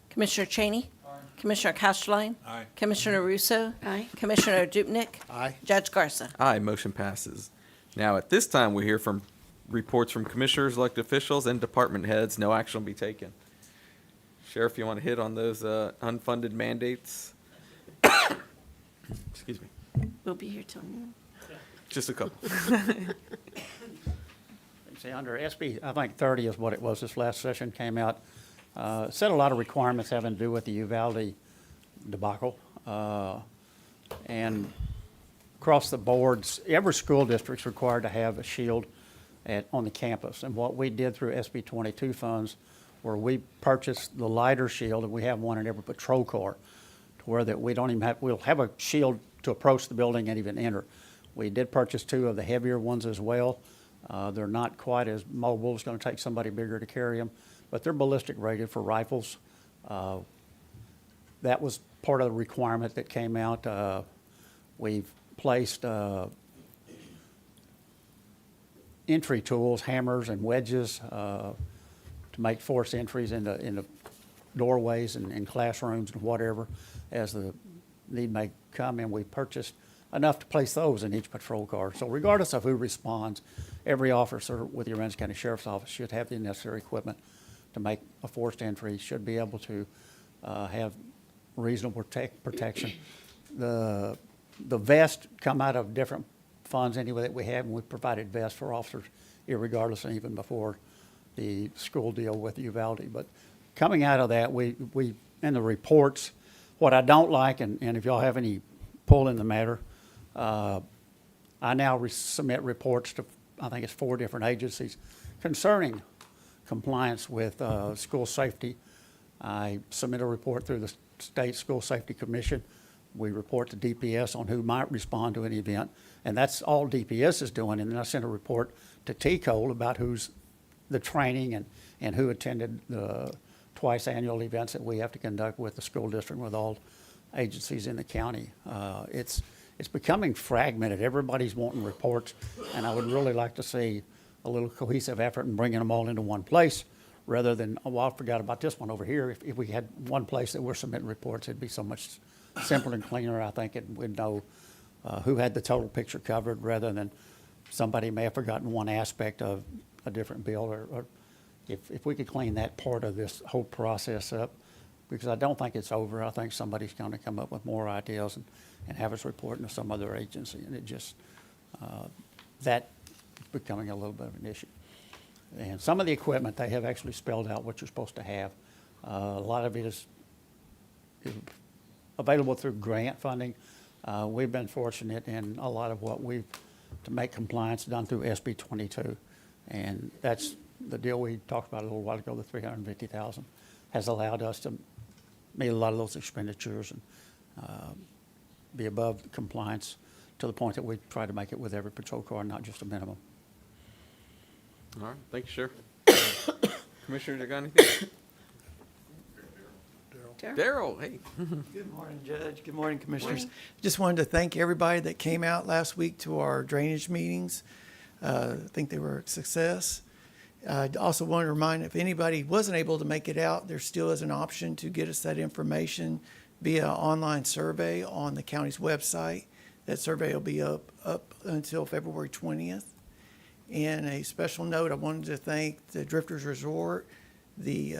Commissioner Cheney? Commissioner Castleline? Aye. Commissioner Russo? Aye. Commissioner Dupnick? Aye. Judge Garza? Aye, motion passes. Now, at this time, we hear from reports from commissioners, elected officials, and department heads. No action will be taken. Sheriff, you want to hit on those unfunded mandates? Excuse me. We'll be here till noon. Just a couple. See, under SB, I think 30 is what it was this last session, came out, set a lot of requirements having to do with the Uvalde debacle. And across the boards, every school district's required to have a shield on the campus. And what we did through SB 22 funds, where we purchased the lighter shield, and we have one in every patrol car, to where that we don't even have, we'll have a shield to approach the building and even enter. We did purchase 2 of the heavier ones as well. They're not quite as mobile. It's going to take somebody bigger to carry them, but they're ballistic rated for rifles. That was part of the requirement that came out. We've placed entry tools, hammers and wedges, to make force entries into doorways and classrooms and whatever as the need may come in. We purchased enough to place those in each patrol car. So regardless of who responds, every officer with the Aransas County Sheriff's Office should have the necessary equipment to make a forced entry, should be able to have reasonable protection. The vests come out of different funds anyway that we have, and we've provided vests for officers irregardless, and even before the school deal with Uvalde. But coming out of that, we in the reports, what I don't like, and if y'all have any pull in the matter, I now submit reports to, I think it's 4 different agencies concerning compliance with school safety. I submit a report through the State School Safety Commission. We report to DPS on who might respond to an event, and that's all DPS is doing. And then I send a report to TCOLE about who's the training and who attended the twice annual events that we have to conduct with the school district, with all agencies in the county. It's becoming fragmented. Everybody's wanting reports, and I would really like to see a little cohesive effort in bringing them all into one place, rather than, oh, well, I forgot about this one over here. If we had one place that we're submitting reports, it'd be so much simpler and cleaner, I think, and we'd know who had the total picture covered, rather than somebody may have forgotten one aspect of a different bill, or if we could clean that part of this whole process up, because I don't think it's over. I think somebody's going to come up with more ideas and have us reporting to some other agency, and it just, that's becoming a little bit of an issue. And some of the equipment, they have actually spelled out what you're supposed to have. A lot of it is available through grant funding. We've been fortunate in a lot of what to make compliance done through SB 22. And that's the deal we talked about a little while ago, the $350,000, has allowed us to meet a lot of those expenditures and be above compliance to the point that we try to make it with every patrol car, not just a minimum. All right, thank you, Sheriff. Commissioner, you got anything? Daryl, hey. Good morning, Judge. Good morning, Commissioners. Just wanted to thank everybody that came out last week to our drainage meetings. I think they were a success. I also want to remind, if anybody wasn't able to make it out, there still is an option to get us that information via online survey on the county's website. That survey will be up until February 20th. And a special note, I wanted to thank the Drifters Resort, the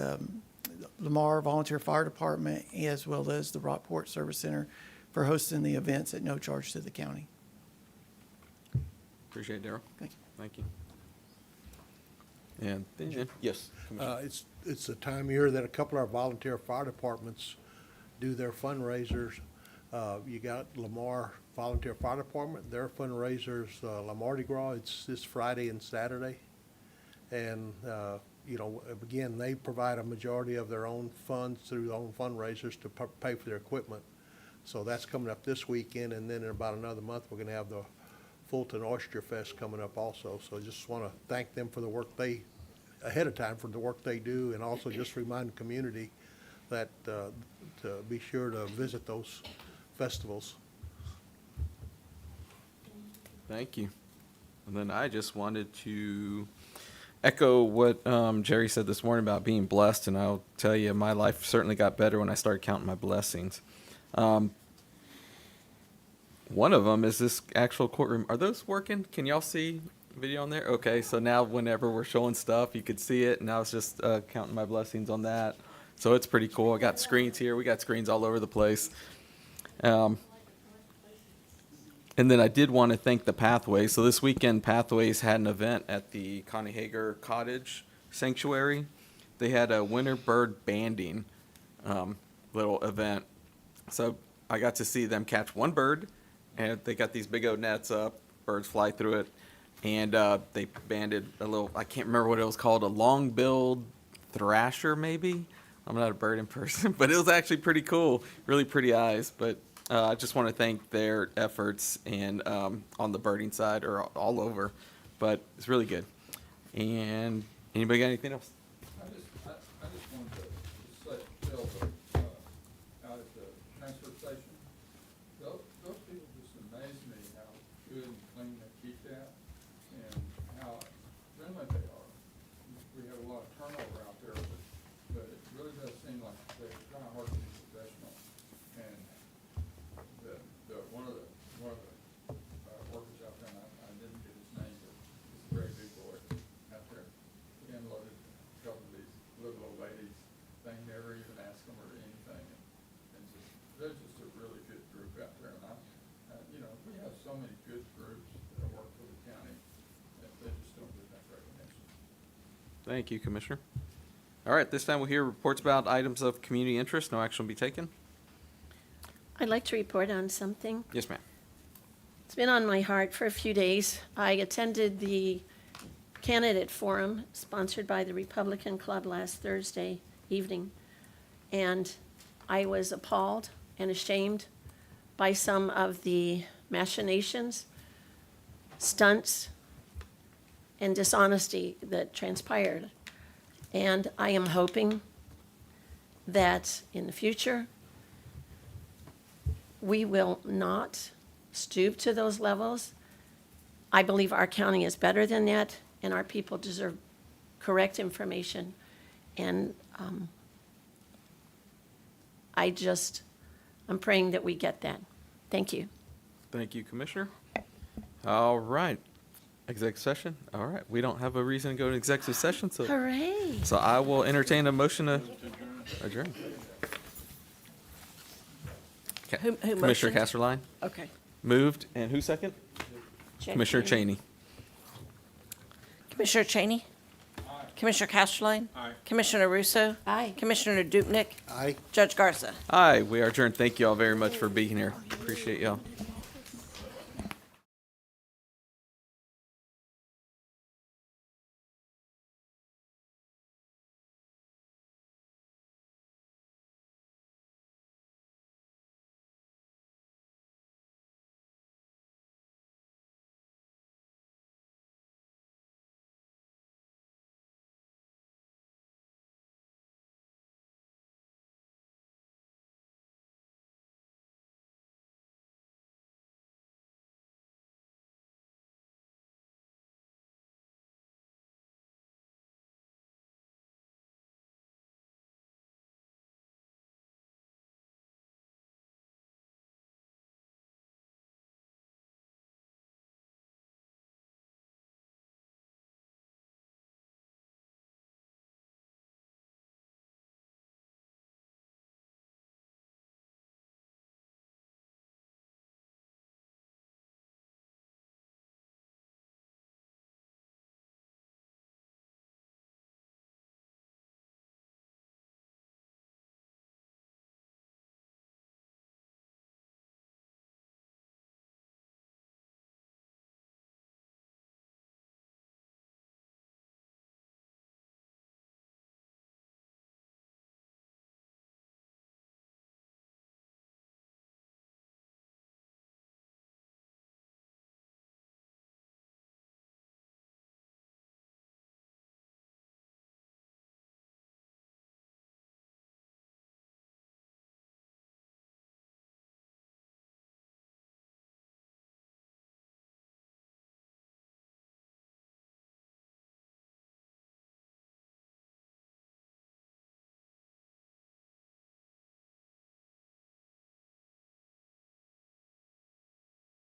Lamar Volunteer Fire Department, as well as the Rockport Service Center for hosting the events at no charge to the county. Appreciate it, Daryl. Thank you. Thank you. And then, yes. Commissioner. It's the time of year that a couple of our volunteer fire departments do their fundraisers. You got Lamar Volunteer Fire Department, their fundraisers, La Mardi Gras, it's this Friday and Saturday. And, you know, again, they provide a majority of their own funds through their own fundraisers to pay for their equipment. So that's coming up this weekend, and then in about another month, we're gonna have the Fulton Oyster Fest coming up also. So I just want to thank them for the work ahead of time for the work they do, and also just remind the community that, to be sure to visit those festivals. Thank you. And then I just wanted to echo what Jerry said this morning about being blessed, and I'll tell you, my life certainly got better when I started counting my blessings. One of them is this actual courtroom. Are those working? Can y'all see video on there? Okay, so now whenever we're showing stuff, you could see it, and I was just counting my blessings on that. So it's pretty cool. I got screens here. We got screens all over the place. And then I did want to thank the Pathways. So this weekend, Pathways had an event at the Connie Hager Cottage Sanctuary. They had a winter bird banding little event. So I got to see them catch one bird, and they got these big old nets up. Birds fly through it. And they banded a little, I can't remember what it was called, a long-billed thrasher maybe? I'm not a birding person, but it was actually pretty cool. Really pretty eyes. But I just want to thank their efforts and on the birding side or all over. But it's really good. And anybody got anything else? I just wanted to tell out at the transfer station, those people just amaze me how good and clean they keep that and how friendly they are. We have a lot of turnover out there, but it really does seem like they're trying hard to be professional. And one of the workers out there, and I didn't get his name, but he's a very big boy out there. He unloaded a couple of these little old ladies. They never even asked them or anything. And they're just a really good group out there. And you know, we have so many good groups that work for the county that they just don't get that recognition. Thank you, Commissioner. All right, this time we'll hear reports about items of community interest. No action will be taken. I'd like to report on something. Yes, ma'am. It's been on my heart for a few days. I attended the candidate forum sponsored by the Republican Club last Thursday evening, and I was appalled and ashamed by some of the machinations, stunts, and dishonesty that transpired. And I am hoping that in the future, we will not stoop to those levels. I believe our county is better than that, and our people deserve correct information. And I'm praying that we get that. Thank you. Thank you, Commissioner. All right. Executive session? All right. We don't have a reason to go to executive session, so. Hooray. So I will entertain a motion to adjourn. Who Commissioner motioned? Casterline Okay. moved, and who second? Commissioner Cheney. Commissioner Cheney? Commissioner Casterline? Commissioner Russo? Aye. Commissioner Dupnick? Aye. Judge Garza? Aye, we are adjourned. Thank you all very much for being here. Appreciate y'all.